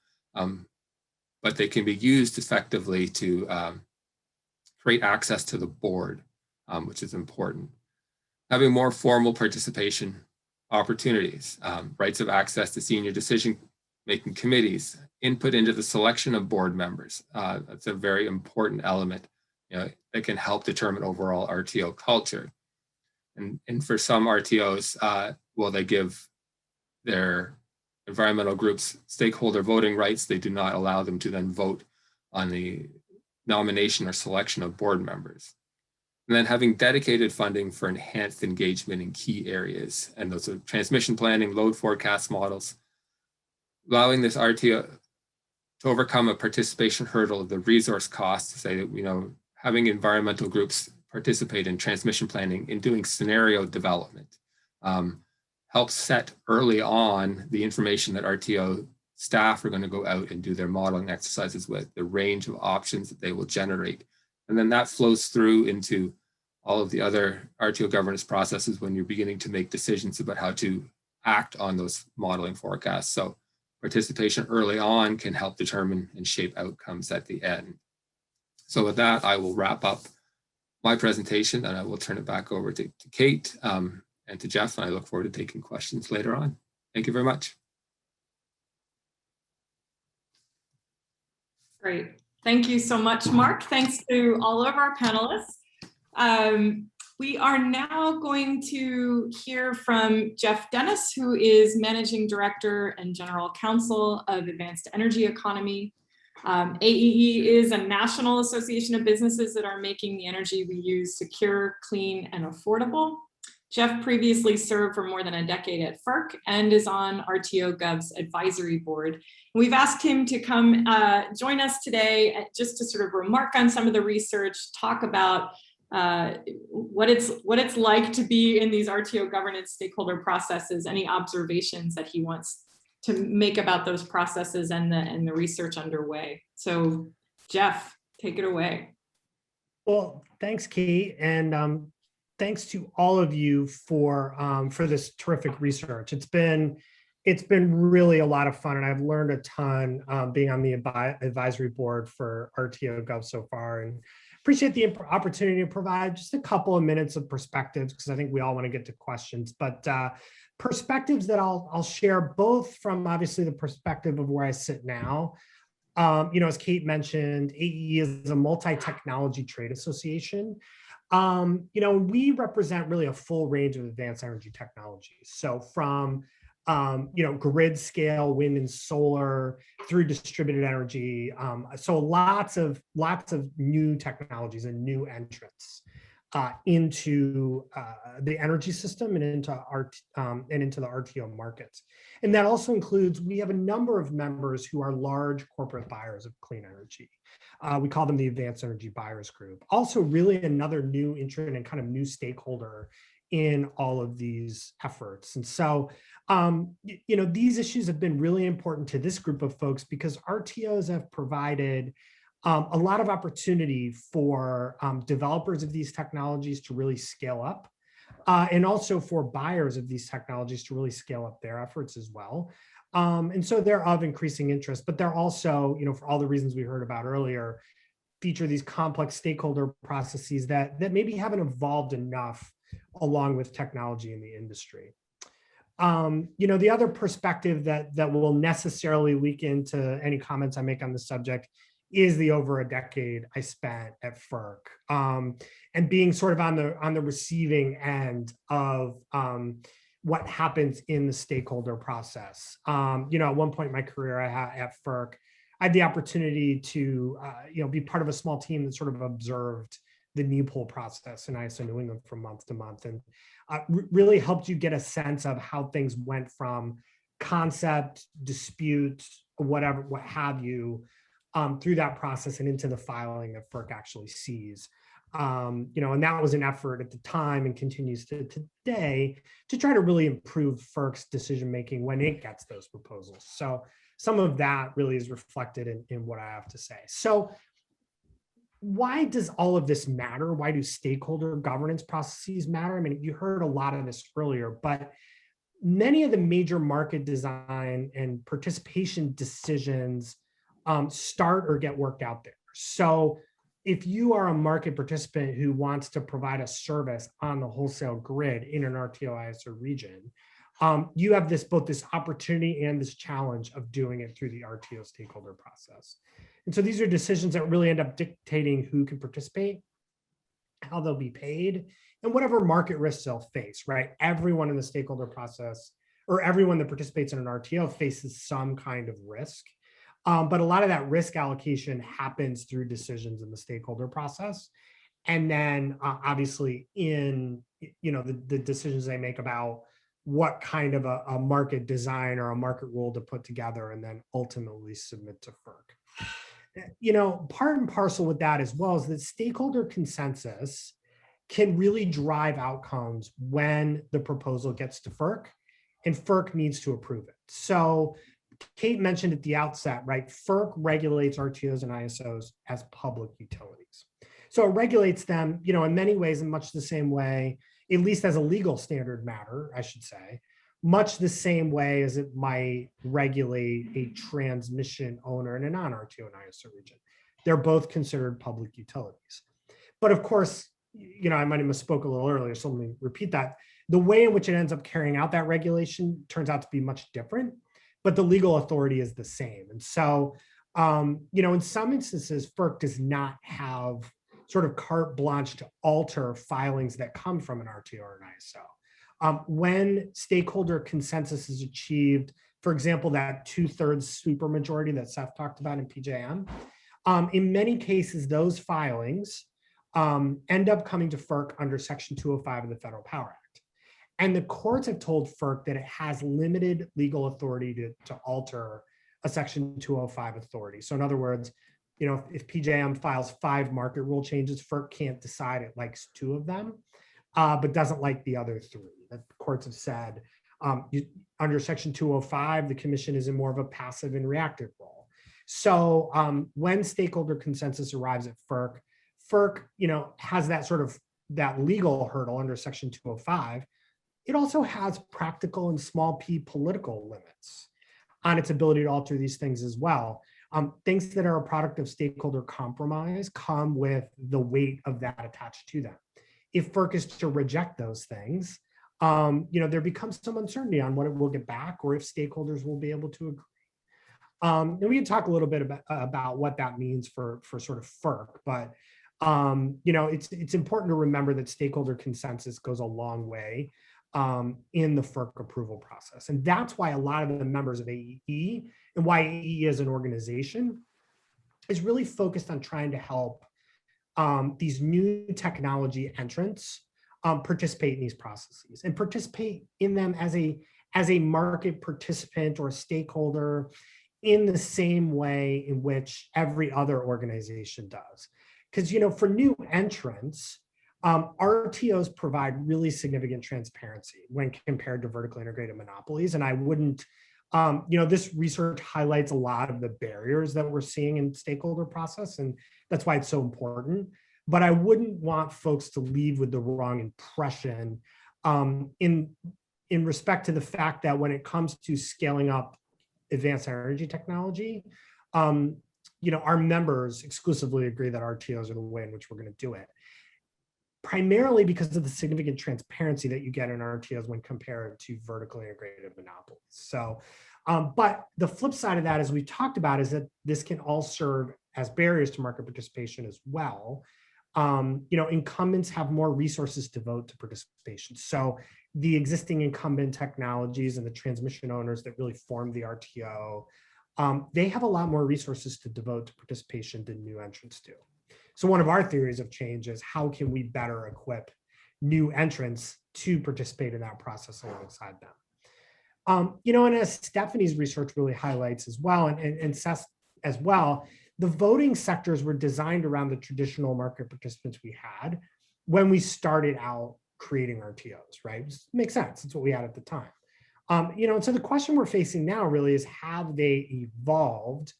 D: but they can be used effectively to create access to the board, which is important. Having more formal participation opportunities, rights of access to senior decision-making committees, input into the selection of board members. That's a very important element that can help determine overall RTO culture. And for some RTOs, they give their environmental groups stakeholder voting rights. They do not allow them to then vote on the nomination or selection of board members. And then having dedicated funding for enhanced engagement in key areas. And those are transmission planning, load forecast models, allowing this RTO to overcome a participation hurdle of the resource costs, to say that, having environmental groups participate in transmission planning, in doing scenario development, helps set early on the information that RTO staff are going to go out and do their modeling exercises with, the range of options that they will generate. And then that flows through into all of the other RTO governance processes when you're beginning to make decisions about how to act on those modeling forecasts. So participation early on can help determine and shape outcomes at the end. So with that, I will wrap up my presentation and I will turn it back over to Kate and to Jeff, and I look forward to taking questions later on. Thank you very much.
A: Great. Thank you so much, Mark. Thanks to all of our panelists. We are now going to hear from Jeff Dennis, who is Managing Director and General Counsel of Advanced Energy Economy. AEE is a national association of businesses that are making the energy we use secure, clean, and affordable. Jeff previously served for more than a decade at FERC and is on RTOGov's advisory board. We've asked him to come join us today just to sort of remark on some of the research, talk about what it's like to be in these RTO governance stakeholder processes, any observations that he wants to make about those processes and the research underway. So Jeff, take it away.
E: Well, thanks, Kate, and thanks to all of you for this terrific research. It's been really a lot of fun, and I've learned a ton being on the advisory board for RTOGov so far, and appreciate the opportunity to provide just a couple of minutes of perspectives, because I think we all want to get to questions, but perspectives that I'll share both from obviously the perspective of where I sit now. As Kate mentioned, AEE is a multi-technology trade association. We represent really a full range of advanced energy technologies. So from grid scale, wind and solar, through distributed energy. So lots of new technologies and new entrants into the energy system and into the RTO markets. And that also includes, we have a number of members who are large corporate buyers of clean energy. We call them the Advanced Energy Buyers Group. Also really another new entrant and kind of new stakeholder in all of these efforts. And so, these issues have been really important to this group of folks because RTOs have provided a lot of opportunity for developers of these technologies to really scale up, and also for buyers of these technologies to really scale up their efforts as well. And so they're of increasing interest, but they're also, for all the reasons we heard about earlier, feature these complex stakeholder processes that maybe haven't evolved enough along with technology in the industry. The other perspective that will necessarily leak into any comments I make on the subject is the over a decade I spent at FERC, and being sort of on the receiving end of what happens in the stakeholder process. At one point in my career at FERC, had the opportunity to be part of a small team that sort of observed the new poll process in ISO New England from month to month, and really helped you get a sense of how things went from concept, dispute, whatever, what have you, through that process and into the filing that FERC actually sees. And that was an effort at the time and continues to today to try to really improve FERC's decision-making when it gets those proposals. So some of that really is reflected in what I have to say. So why does all of this matter? Why do stakeholder governance processes matter? I mean, you heard a lot of this earlier, but many of the major market design and participation decisions start or get worked out there. So if you are a market participant who wants to provide a service on the wholesale grid in an RTO ISO region, you have both this opportunity and this challenge of doing it through the RTO stakeholder process. And so these are decisions that really end up dictating who can participate, how they'll be paid, and whatever market risks they'll face, right? Everyone in the stakeholder process, or everyone that participates in an RTO, faces some kind of risk. But a lot of that risk allocation happens through decisions in the stakeholder process. And then obviously in the decisions they make about what kind of a market design or a market rule to put together and then ultimately submit to FERC. Part and parcel with that as well is that stakeholder consensus can really drive outcomes when the proposal gets to FERC and FERC needs to approve it. So Kate mentioned at the outset, right? FERC regulates RTOs and ISOs as public utilities. So it regulates them, in many ways in much the same way, at least as a legal standard matter, I should say, much the same way as it might regulate a transmission owner in a non-RTO and ISO region. They're both considered public utilities. But of course, I might have misspoke a little earlier, so let me repeat that. The way in which it ends up carrying out that regulation turns out to be much different, but the legal authority is the same. And so, in some instances, FERC does not have sort of carte blanche to alter filings that come from an RTO or an ISO. When stakeholder consensus is achieved, for example, that 2/3 supermajority that Seth talked about in PJM, in many cases, those filings end up coming to FERC under Section 205 of the Federal Power Act. And the courts have told FERC that it has limited legal authority to alter a Section 205 authority. So in other words, if PJM files 5 market rule changes, FERC can't decide it likes 2 of them, but doesn't like the other 3. The courts have said under Section 205, the commission is in more of a passive and reactive role. So when stakeholder consensus arrives at FERC, has that sort of that legal hurdle under Section 205. It also has practical and small p political limits on its ability to alter these things as well. Things that are a product of stakeholder compromise come with the weight of that attached to them. If FERC is to reject those things, there becomes some uncertainty on what it will get back or if stakeholders will be able to agree. And we can talk a little bit about what that means for sort of FERC, but it's important to remember that stakeholder consensus goes a long way in the FERC approval process. And that's why a lot of the members of AEE and why AEE as an organization is really focused on trying to help these new technology entrants participate in these processes and participate in them as a market participant or a stakeholder in the same way in which every other organization does. Because, for new entrants, RTOs provide really significant transparency when compared to vertically integrated monopolies. And I wouldn't, this research highlights a lot of the barriers that we're seeing in stakeholder process, and that's why it's so important. But I wouldn't want folks to leave with the wrong impression in respect to the fact that when it comes to scaling up advanced energy technology, our members exclusively agree that RTOs are the way in which we're going to do it, primarily because of the significant transparency that you get in RTOs when compared to vertically integrated monopolies. So, but the flip side of that, as we talked about, is that this can all serve as barriers to market participation as well. Incumbents have more resources to devote to participation. So the existing incumbent technologies and the transmission owners that really form the RTO they have a lot more resources to devote to participation than new entrants do. So one of our theories of change is how can we better equip new entrants to participate in that process alongside them. And as Stephanie's research really highlights as well, and Seth as well, the voting sectors were designed around the traditional market participants we had when we started out creating RTOs, right? It makes sense. It's what we had at the time. And so the question we're facing now really is, have they evolved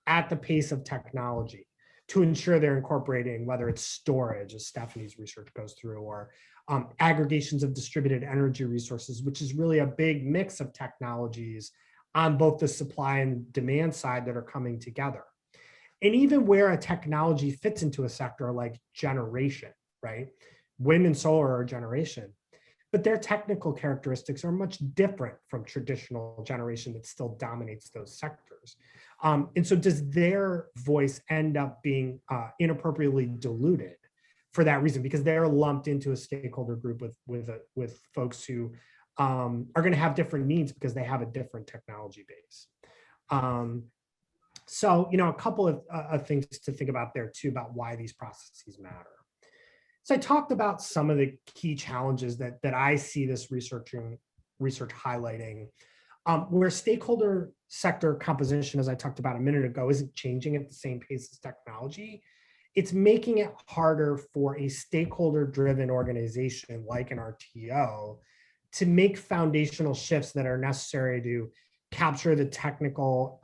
E: at the pace of technology to ensure they're incorporating, whether it's storage, as Stephanie's research goes through, or aggregations of distributed energy resources, which is really a big mix of technologies on both the supply and demand side that are coming together. And even where a technology fits into a sector like generation, right? Wind and solar are generation, but their technical characteristics are much different from traditional generation that still dominates those sectors. And so does their voice end up being inappropriately diluted for that reason? Because they're lumped into a stakeholder group with folks who are going to have different needs because they have a different technology base. So, a couple of things to think about there too, about why these processes matter. So I talked about some of the key challenges that I see this research highlighting, where stakeholder sector composition, as I talked about a minute ago, isn't changing at the same pace as technology. It's making it harder for a stakeholder-driven organization like an RTO to make foundational shifts that are necessary to capture the technical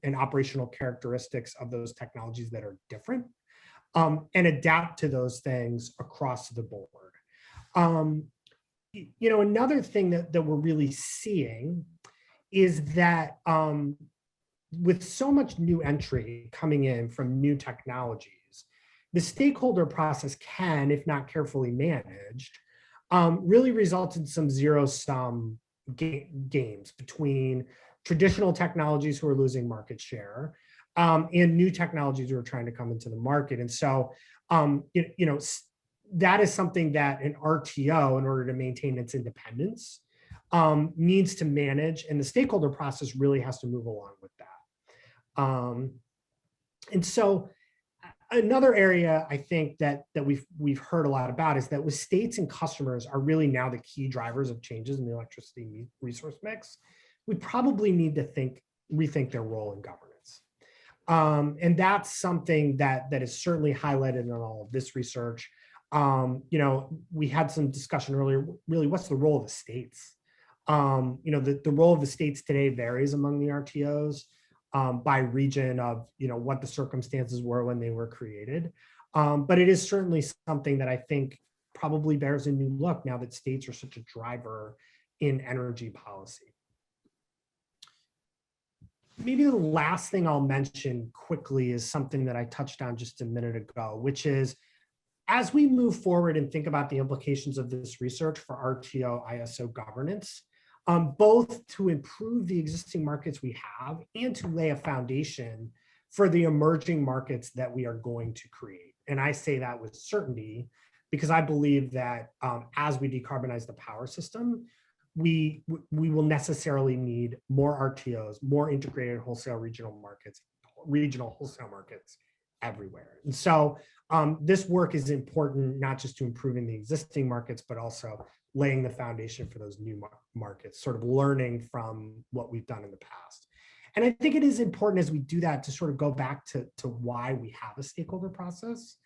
E: and operational characteristics of those technologies that are different, and adapt to those things across the board. Another thing that we're really seeing is that with so much new entry coming in from new technologies, the stakeholder process can, if not carefully managed, really result in some zero-sum games between traditional technologies who are losing market share and new technologies who are trying to come into the market. And so, that is something that an RTO, in order to maintain its independence, needs to manage, and the stakeholder process really has to move along with that. And so, another area I think that we've heard a lot about is that with states and customers are really now the key drivers of changes in the electricity resource mix, we probably need to rethink their role in governance. And that's something that is certainly highlighted in all of this research. We had some discussion earlier, really, what's the role of the states? The role of the states today varies among the RTOs by region of, what the circumstances were when they were created. But it is certainly something that I think probably bears a new look now that states are such a driver in energy policy. Maybe the last thing I'll mention quickly is something that I touched on just a minute ago, which is, as we move forward and think about the implications of this research for RTO ISO governance, both to improve the existing markets we have and to lay a foundation for the emerging markets that we are going to create. And I say that with certainty because I believe that as we decarbonize the power system, we will necessarily need more RTOs, more integrated regional wholesale markets everywhere. And so this work is important, not just to improving the existing markets, but also laying the foundation for those new markets, sort of learning from what we've done in the past. And I think it is important as we do that to sort of go back to why we have a stakeholder process.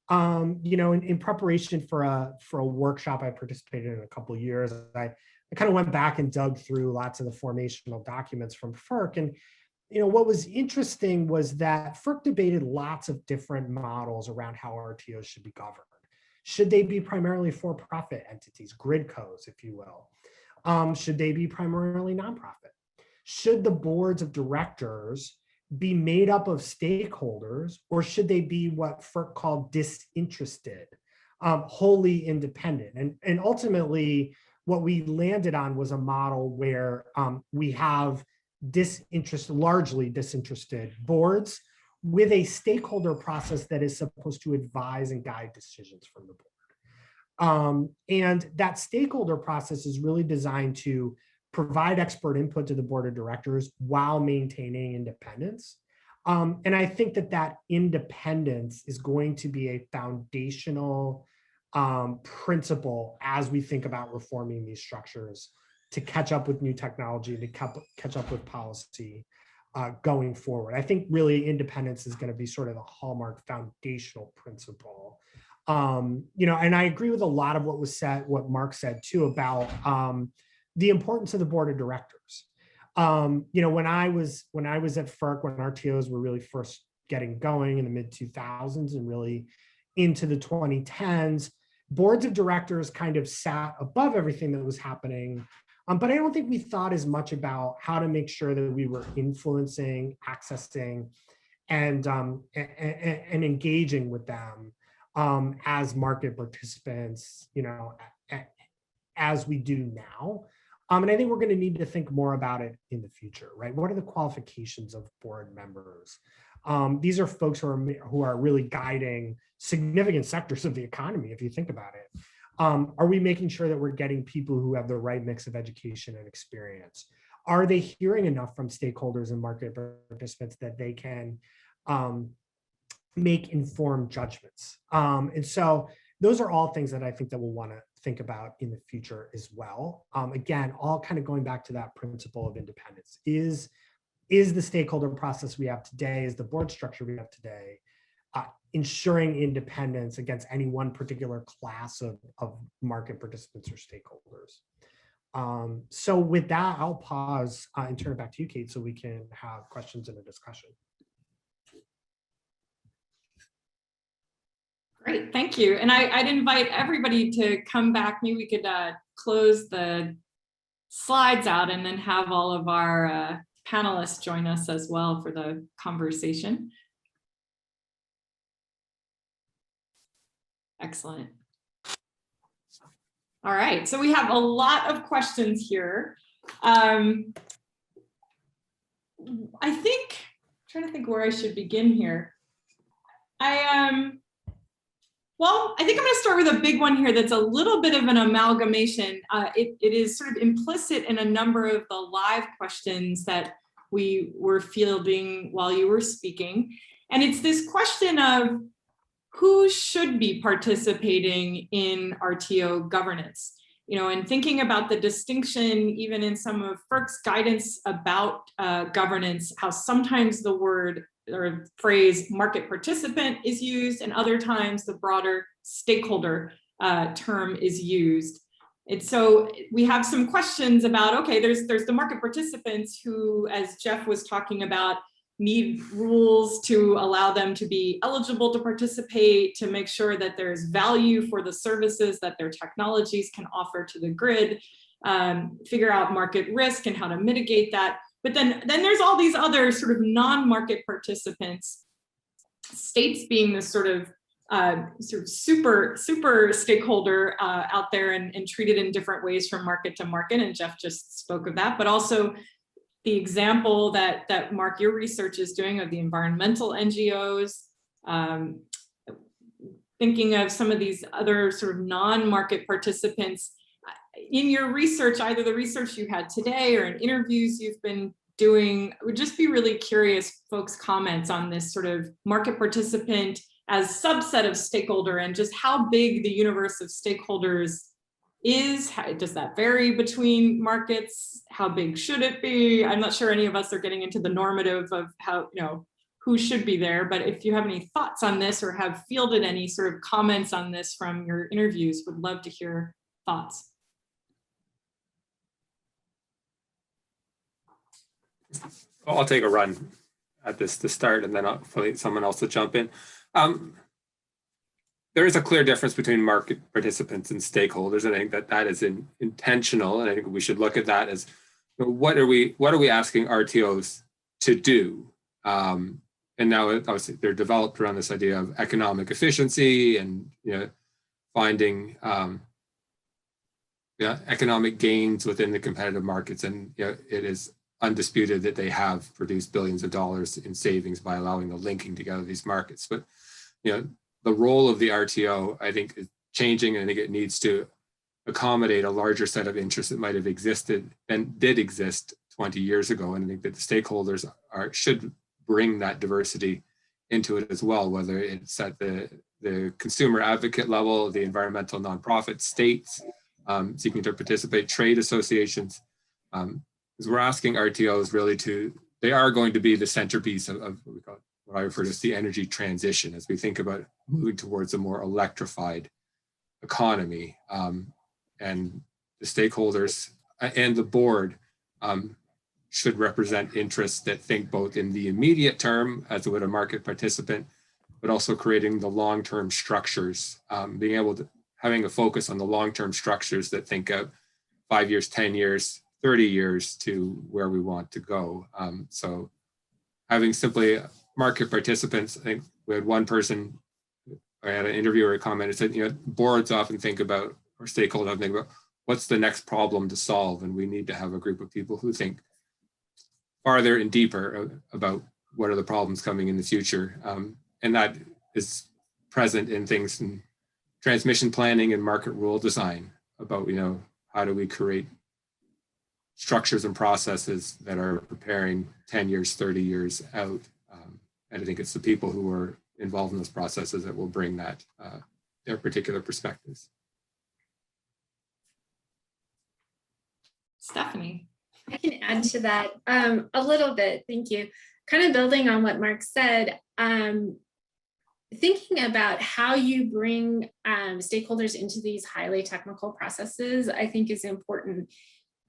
E: In preparation for a workshop I participated in a couple of years, I kind of went back and dug through lots of the formational documents from FERC. And what was interesting was that FERC debated lots of different models around how RTOs should be governed. Should they be primarily for-profit entities, gridcos, if you will? Should they be primarily nonprofit? Should the boards of directors be made up of stakeholders, or should they be what FERC called disinterested, wholly independent? And ultimately, what we landed on was a model where we have largely disinterested boards with a stakeholder process that is supposed to advise and guide decisions from the board. And that stakeholder process is really designed to provide expert input to the board of directors while maintaining independence. And I think that independence is going to be a foundational principle as we think about reforming these structures to catch up with new technology, to catch up with policy going forward. I think really independence is going to be sort of the hallmark foundational principle. And I agree with a lot of what was said, what Mark said too, about the importance of the board of directors. When I was at FERC, when RTOs were really first getting going in the mid 2000s and really into the 2010s, boards of directors kind of sat above everything that was happening. But I don't think we thought as much about how to make sure that we were influencing, accessing, and engaging with them as market participants, as we do now. And I think we're going to need to think more about it in the future, right? What are the qualifications of board members? These are folks who are really guiding significant sectors of the economy, if you think about it. Are we making sure that we're getting people who have the right mix of education and experience? Are they hearing enough from stakeholders and market participants that they can make informed judgments? And so those are all things that I think that we'll want to think about in the future as well. Again, all kind of going back to that principle of independence. Is the stakeholder process we have today, is the board structure we have today, ensuring independence against any one particular class of market participants or stakeholders? So with that, I'll pause and turn it back to you, Kate, so we can have questions and a discussion.
A: Great, thank you. And I'd invite everybody to come back. Maybe we could close the slides out and then have all of our panelists join us as well for the conversation. Excellent. All right, so we have a lot of questions here. I think, I'm trying to think where I should begin here. Well, I think I'm going to start with a big one here that's a little bit of an amalgamation. It is sort of implicit in a number of the live questions that we were fielding while you were speaking. And it's this question of who should be participating in RTO governance? And thinking about the distinction, even in some of FERC's guidance about governance, how sometimes the word or phrase market participant is used, and other times the broader stakeholder term is used. And so we have some questions about, okay, there's the market participants who, as Jeff was talking about, need rules to allow them to be eligible to participate, to make sure that there's value for the services that their technologies can offer to the grid, figure out market risk and how to mitigate that. But then there's all these other sort of non-market participants, states being this sort of super stakeholder out there and treated in different ways from market to market. And Jeff just spoke of that, but also the example that Mark, your research is doing of the environmental NGOs, thinking of some of these other sort of non-market participants. In your research, either the research you had today or in interviews you've been doing, I would just be really curious folks' comments on this sort of market participant as subset of stakeholder and just how big the universe of stakeholders is. Does that vary between markets? How big should it be? I'm not sure any of us are getting into the normative of how, who should be there, but if you have any thoughts on this or have fielded any sort of comments on this from your interviews, would love to hear thoughts.
D: I'll take a run at this to start, and then hopefully someone else will jump in. There is a clear difference between market participants and stakeholders, and I think that is intentional, and I think we should look at that as what are we asking RTOs to do? And now obviously they're developed around this idea of economic efficiency and finding economic gains within the competitive markets, and it is undisputed that they have produced billions of dollars in savings by allowing the linking together of these markets. But the role of the RTO, I think, is changing, and I think it needs to accommodate a larger set of interests that might have existed and did exist 20 years ago. And I think that the stakeholders should bring that diversity into it as well, whether it's at the consumer advocate level, the environmental nonprofit, states seeking to participate, trade associations. Because we're asking RTOs really they are going to be the centerpiece of what we call, what I refer to as the energy transition, as we think about moving towards a more electrified economy. And the stakeholders and the board should represent interests that think both in the immediate term, as would a market participant, but also creating the long-term structures, being able to, having a focus on the long-term structures that think of 5 years, 10 years, 30 years to where we want to go. So having simply market participants, I think we had one person, I had an interviewer comment, said, boards often think about, or stakeholders often think about, what's the next problem to solve? And we need to have a group of people who think farther and deeper about what are the problems coming in the future. And that is present in things in transmission planning and market rule design about, how do we create structures and processes that are preparing 10 years, 30 years out. And I think it's the people who are involved in those processes that will bring that, their particular perspectives.
A: Stephanie.
C: I can add to that a little bit. Thank you. Kind of building on what Mark said, thinking about how you bring stakeholders into these highly technical processes, I think is important.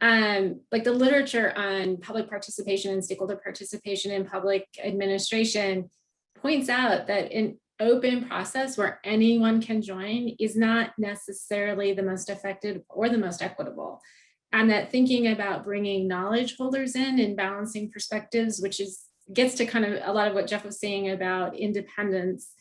C: Like the literature on public participation and stakeholder participation in public administration points out that an open process where anyone can join is not necessarily the most effective or the most equitable. And that thinking about bringing knowledge holders in and balancing perspectives, which gets to kind of a lot of what Jeff was saying about independence,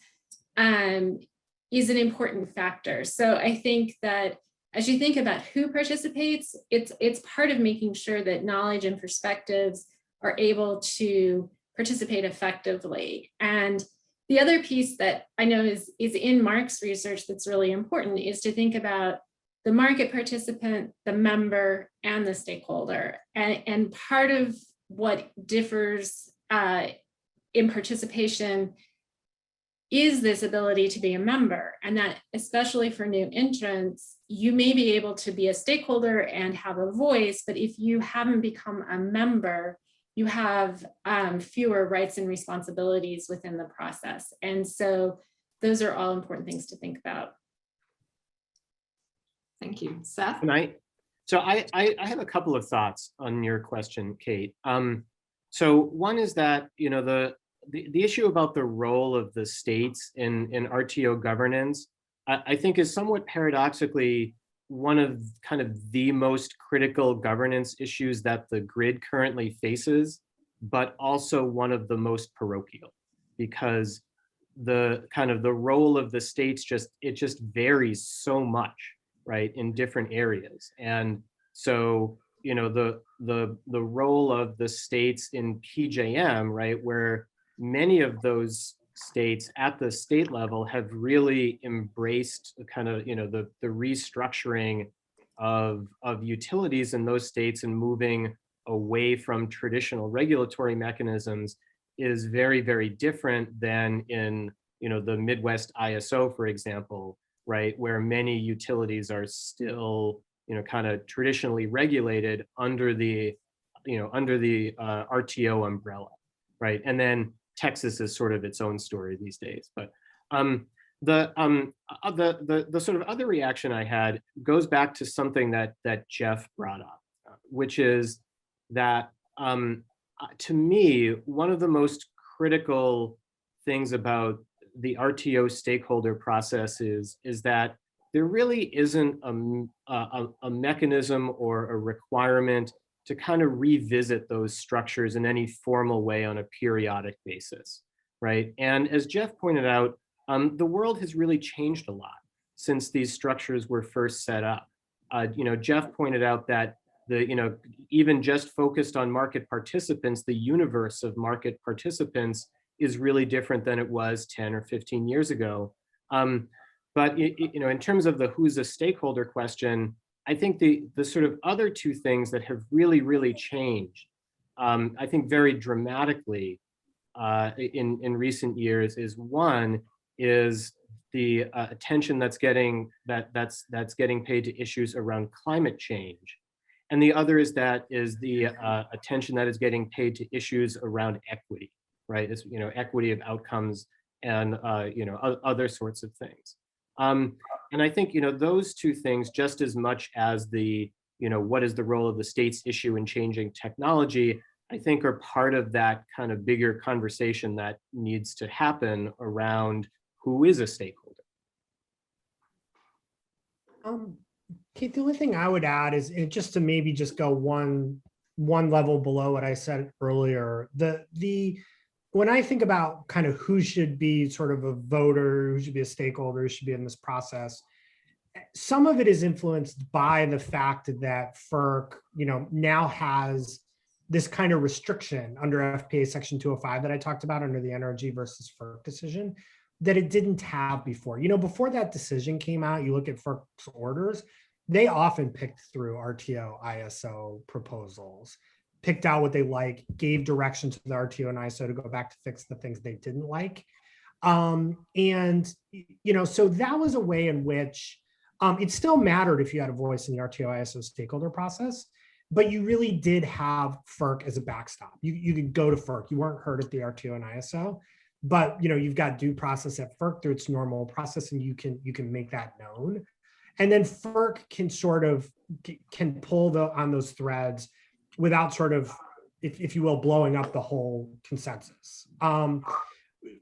C: is an important factor. So I think that as you think about who participates, it's part of making sure that knowledge and perspectives are able to participate effectively. And the other piece that I know is in Mark's research that's really important is to think about the market participant, the member, and the stakeholder. And part of what differs in participation is this ability to be a member, and that especially for new entrants, you may be able to be a stakeholder and have a voice, but if you haven't become a member, you have fewer rights and responsibilities within the process. And so those are all important things to think about.
A: Thank you. Seth?
B: So I have a couple of thoughts on your question, Kate. So one is that, the issue about the role of the states in RTO governance, I think is somewhat paradoxically one of kind of the most critical governance issues that the grid currently faces, but also one of the most parochial, because the kind of the role of the states just varies so much, right, in different areas. And so, the role of the states in PJM, right, where many of those states at the state level have really embraced kind of, the restructuring of utilities in those states and moving away from traditional regulatory mechanisms is very, very different than in, the Midwest ISO, for example, right, where many utilities are still, kind of traditionally regulated under the, RTO umbrella, right? And then Texas is sort of its own story these days. But the sort of other reaction I had goes back to something that Jeff brought up, which is that to me, one of the most critical things about the RTO stakeholder process is that there really isn't a mechanism or a requirement to kind of revisit those structures in any formal way on a periodic basis, right? And as Jeff pointed out, the world has really changed a lot since these structures were first set up. Jeff pointed out that even just focused on market participants, the universe of market participants is really different than it was 10 or 15 years ago. But in terms of the who's a stakeholder question, I think the sort of other two things that have really changed, I think very dramatically in recent years is one is the attention that's getting paid to issues around climate change, and the other is the attention that is getting paid to issues around equity, right? It's, equity of outcomes and other sorts of things. And I think those two things, just as much as the what is the role of the state's issue in changing technology, I think are part of that kind of bigger conversation that needs to happen around who is a stakeholder.
E: Kate, the only thing I would add is just to maybe just go one level below what I said earlier. When I think about kind of who should be sort of a voter, who should be a stakeholder, who should be in this process, some of it is influenced by the fact that FERC, now has this kind of restriction under FPA Section 205 that I talked about under the NRG versus FERC decision that it didn't have before. Before that decision came out, you look at FERC's orders, they often picked through RTO ISO proposals, picked out what they like, gave direction to the RTO and ISO to go back to fix the things they didn't like. So that was a way in which it still mattered if you had a voice in the RTO ISO stakeholder process, but you really did have FERC as a backstop. You could go to FERC. You weren't heard at the RTO and ISO, but you've got due process at FERC through its normal process, and you can make that known. And then FERC can pull on those threads without sort of, if you will, blowing up the whole consensus.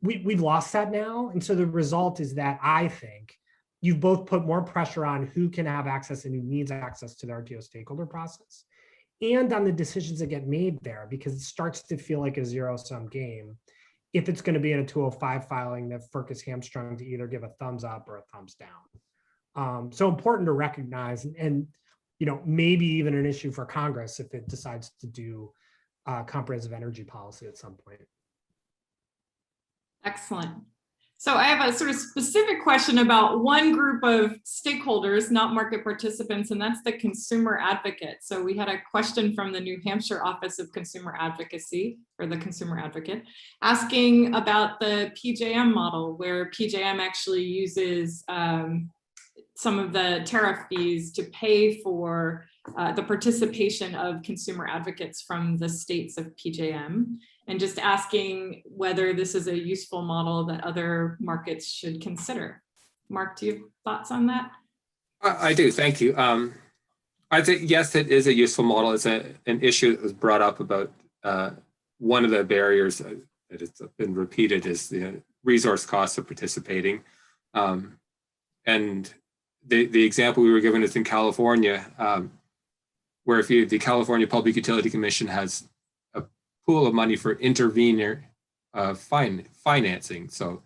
E: We've lost that now. And so the result is that I think you've both put more pressure on who can have access and who needs access to the RTO stakeholder process, and on the decisions that get made there, because it starts to feel like a zero-sum game if it's going to be in a 205 filing that FERC is hamstrung to either give a thumbs up or a thumbs down. So important to recognize, and maybe even an issue for Congress if it decides to do comprehensive energy policy at some point.
A: Excellent. So I have a sort of specific question about one group of stakeholders, not market participants, and that's the consumer advocate. So we had a question from the New Hampshire Office of Consumer Advocacy, or the Consumer Advocate, asking about the PJM model, where PJM actually uses some of the tariff fees to pay for the participation of consumer advocates from the states of PJM, and just asking whether this is a useful model that other markets should consider. Mark, do you have thoughts on that?
D: I do, thank you. I'd say yes, it is a useful model. It's an issue that was brought up about one of the barriers that has been repeated is the resource costs of participating. And the example we were given is in California, where if the California Public Utility Commission has a pool of money for intervenor financing. So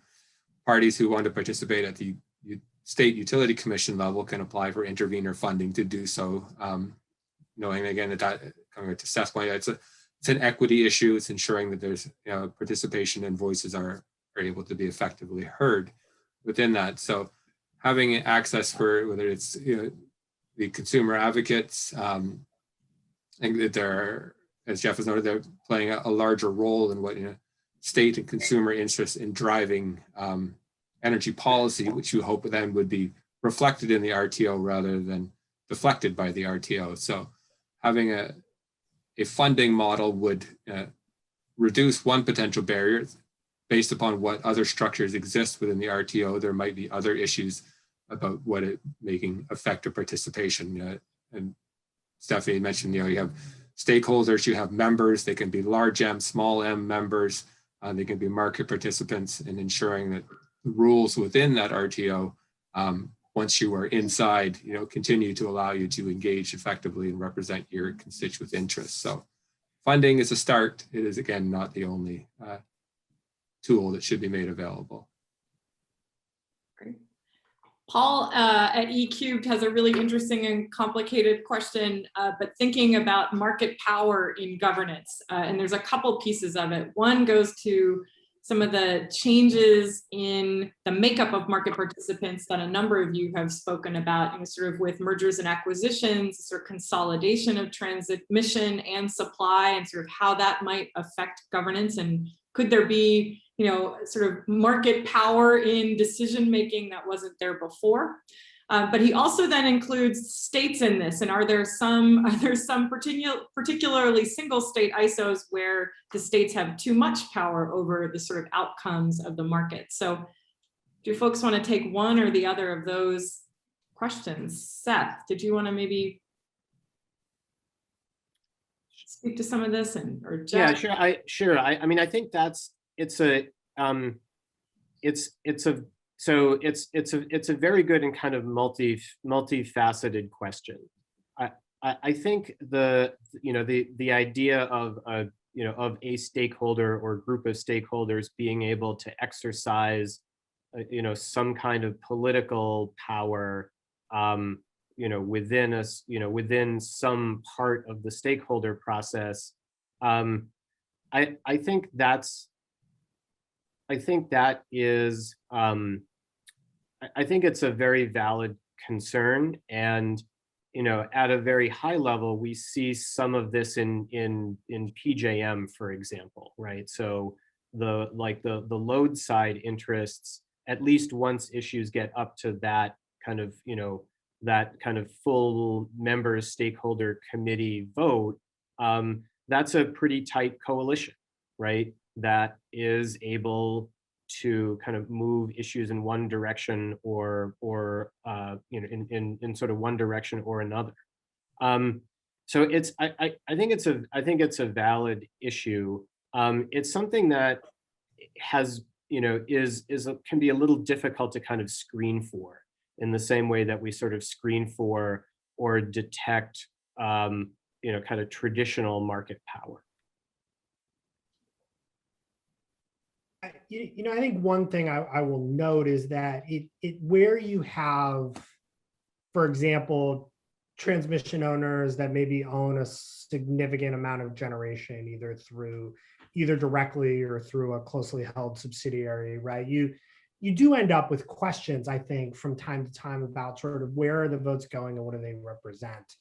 D: parties who want to participate at the state utility commission level can apply for intervenor funding to do so. Knowing again that coming to Seth's point, it's an equity issue. It's ensuring that there's participation and voices are able to be effectively heard within that. So having access for whether it's the consumer advocates, I think that they're, as Jeff has noted, they're playing a larger role in what state and consumer interest in driving energy policy, which you hope then would be reflected in the RTO rather than deflected by the RTO. So having a funding model would reduce one potential barrier based upon what other structures exist within the RTO. There might be other issues about what it making effective participation. And Stephanie mentioned, you have stakeholders, you have members, they can be large M, small m members, they can be market participants, in ensuring that the rules within that RTO, once you are inside, continue to allow you to engage effectively and represent your constituent interests. So funding is a start. It is, again, not the only tool that should be made available.
A: Great. Paul at eCubed has a really interesting and complicated question, but thinking about market power in governance. And there's a couple pieces of it. One goes to some of the changes in the makeup of market participants that a number of you have spoken about, sort of with mergers and acquisitions, sort of consolidation of transmission and supply, and sort of how that might affect governance, and could there be, sort of market power in decision making that wasn't there before. But he also then includes states in this, and are there some particularly single state ISOs where the states have too much power over the sort of outcomes of the market? So do folks want to take one or the other of those questions? Seth, did you want to maybe speak to some of this, or Jeff?
B: Yeah, sure. I mean, I think it's a very good and kind of multifaceted question. I think the idea of a stakeholder or group of stakeholders being able to exercise some kind of political power within some part of the stakeholder process, I think that is I think it's a very valid concern, and at a very high level, we see some of this in PJM, for example, right? So the load side interests, at least once issues get up to that kind of full members stakeholder committee vote, that's a pretty tight coalition, right? That is able to kind of move issues in one direction or in sort of one direction or another. So I think it's a valid issue. It's something that has can be a little difficult to kind of screen for, in the same way that we sort of screen for or detect kind of traditional market power.
E: I think one thing I will note is that where you have, for example, transmission owners that maybe own a significant amount of generation, either directly or through a closely held subsidiary, right? You do end up with questions, I think, from time to time about sort of where are the votes going and what do they represent.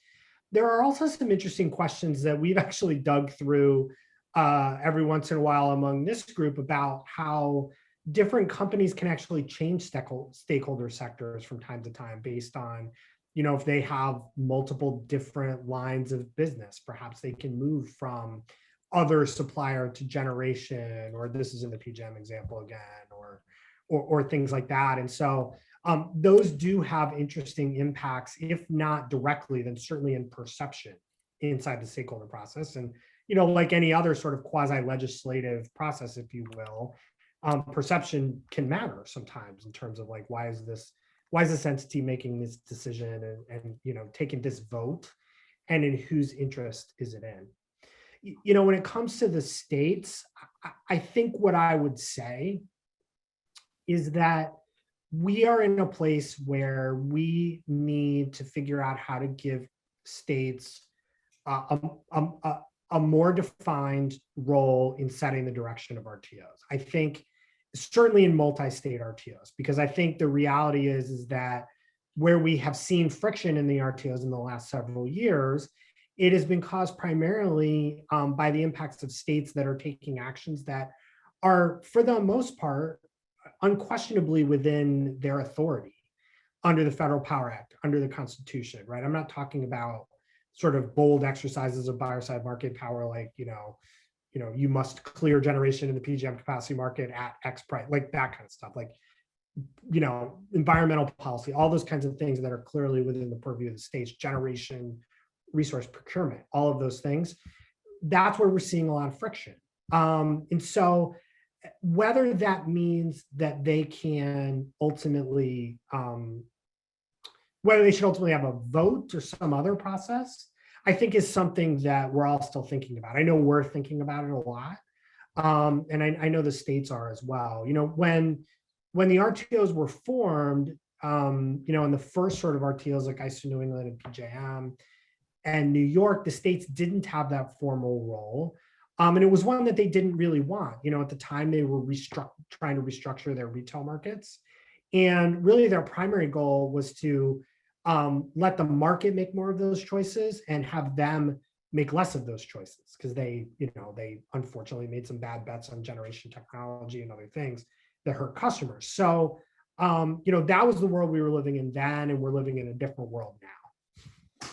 E: There are also some interesting questions that we've actually dug through every once in a while among this group about how different companies can actually change stakeholder sectors from time to time based on, if they have multiple different lines of business. Perhaps they can move from other supplier to generation, or this is in the PJM example again, or things like that. And so those do have interesting impacts, if not directly, then certainly in perception inside the stakeholder process. And like any other sort of quasi-legislative process, if you will, perception can matter sometimes in terms of like, why is this entity making this decision and taking this vote, and in whose interest is it in? When it comes to the states, I think what I would say is that we are in a place where we need to figure out how to give states a more defined role in setting the direction of RTOs. I think certainly in multi-state RTOs, because I think the reality is that where we have seen friction in the RTOs in the last several years, it has been caused primarily by the impacts of states that are taking actions that are, for the most part, unquestionably within their authority under the Federal Power Act, under the Constitution, right? I'm not talking about sort of bold exercises of buyer side market power, like, you must clear generation in the PJM capacity market at X price, like that kind of stuff, like, environmental policy, all those kinds of things that are clearly within the purview of the states, generation, resource procurement, all of those things. That's where we're seeing a lot of friction. And so whether that means that they can ultimately, whether they should ultimately have a vote or some other process, I think is something that we're all still thinking about. I know we're thinking about it a lot. And I know the states are as well. When the RTOs were formed, in the first sort of RTOs like ISO New England and PJM and New York, the states didn't have that formal role. And it was one that they didn't really want. You know, at the time they were trying to restructure their retail markets. And really their primary goal was to let the market make more of those choices and have them make less of those choices, because they unfortunately made some bad bets on generation technology and other things that hurt customers. So, that was the world we were living in then, and we're living in a different world now.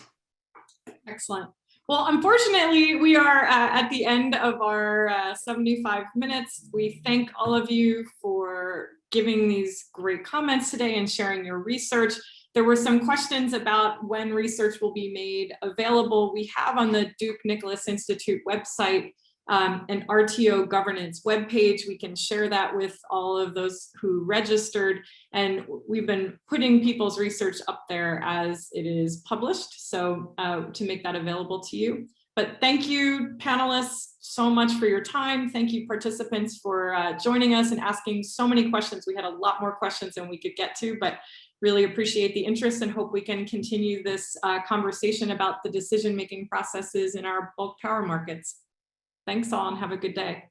A: Excellent. Well, unfortunately, we are at the end of our 75 minutes. We thank all of you for giving these great comments today and sharing your research. There were some questions about when research will be made available. We have on the Duke Nicholas Institute website an RTO governance webpage. We can share that with all of those who registered. And we've been putting people's research up there as it is published, so to make that available to you. But thank you, panelists, so much for your time. Thank you, participants, for joining us and asking so many questions. We had a lot more questions than we could get to, but really appreciate the interest and hope we can continue this conversation about the decision-making processes in our bulk power markets. Thanks all and have a good day.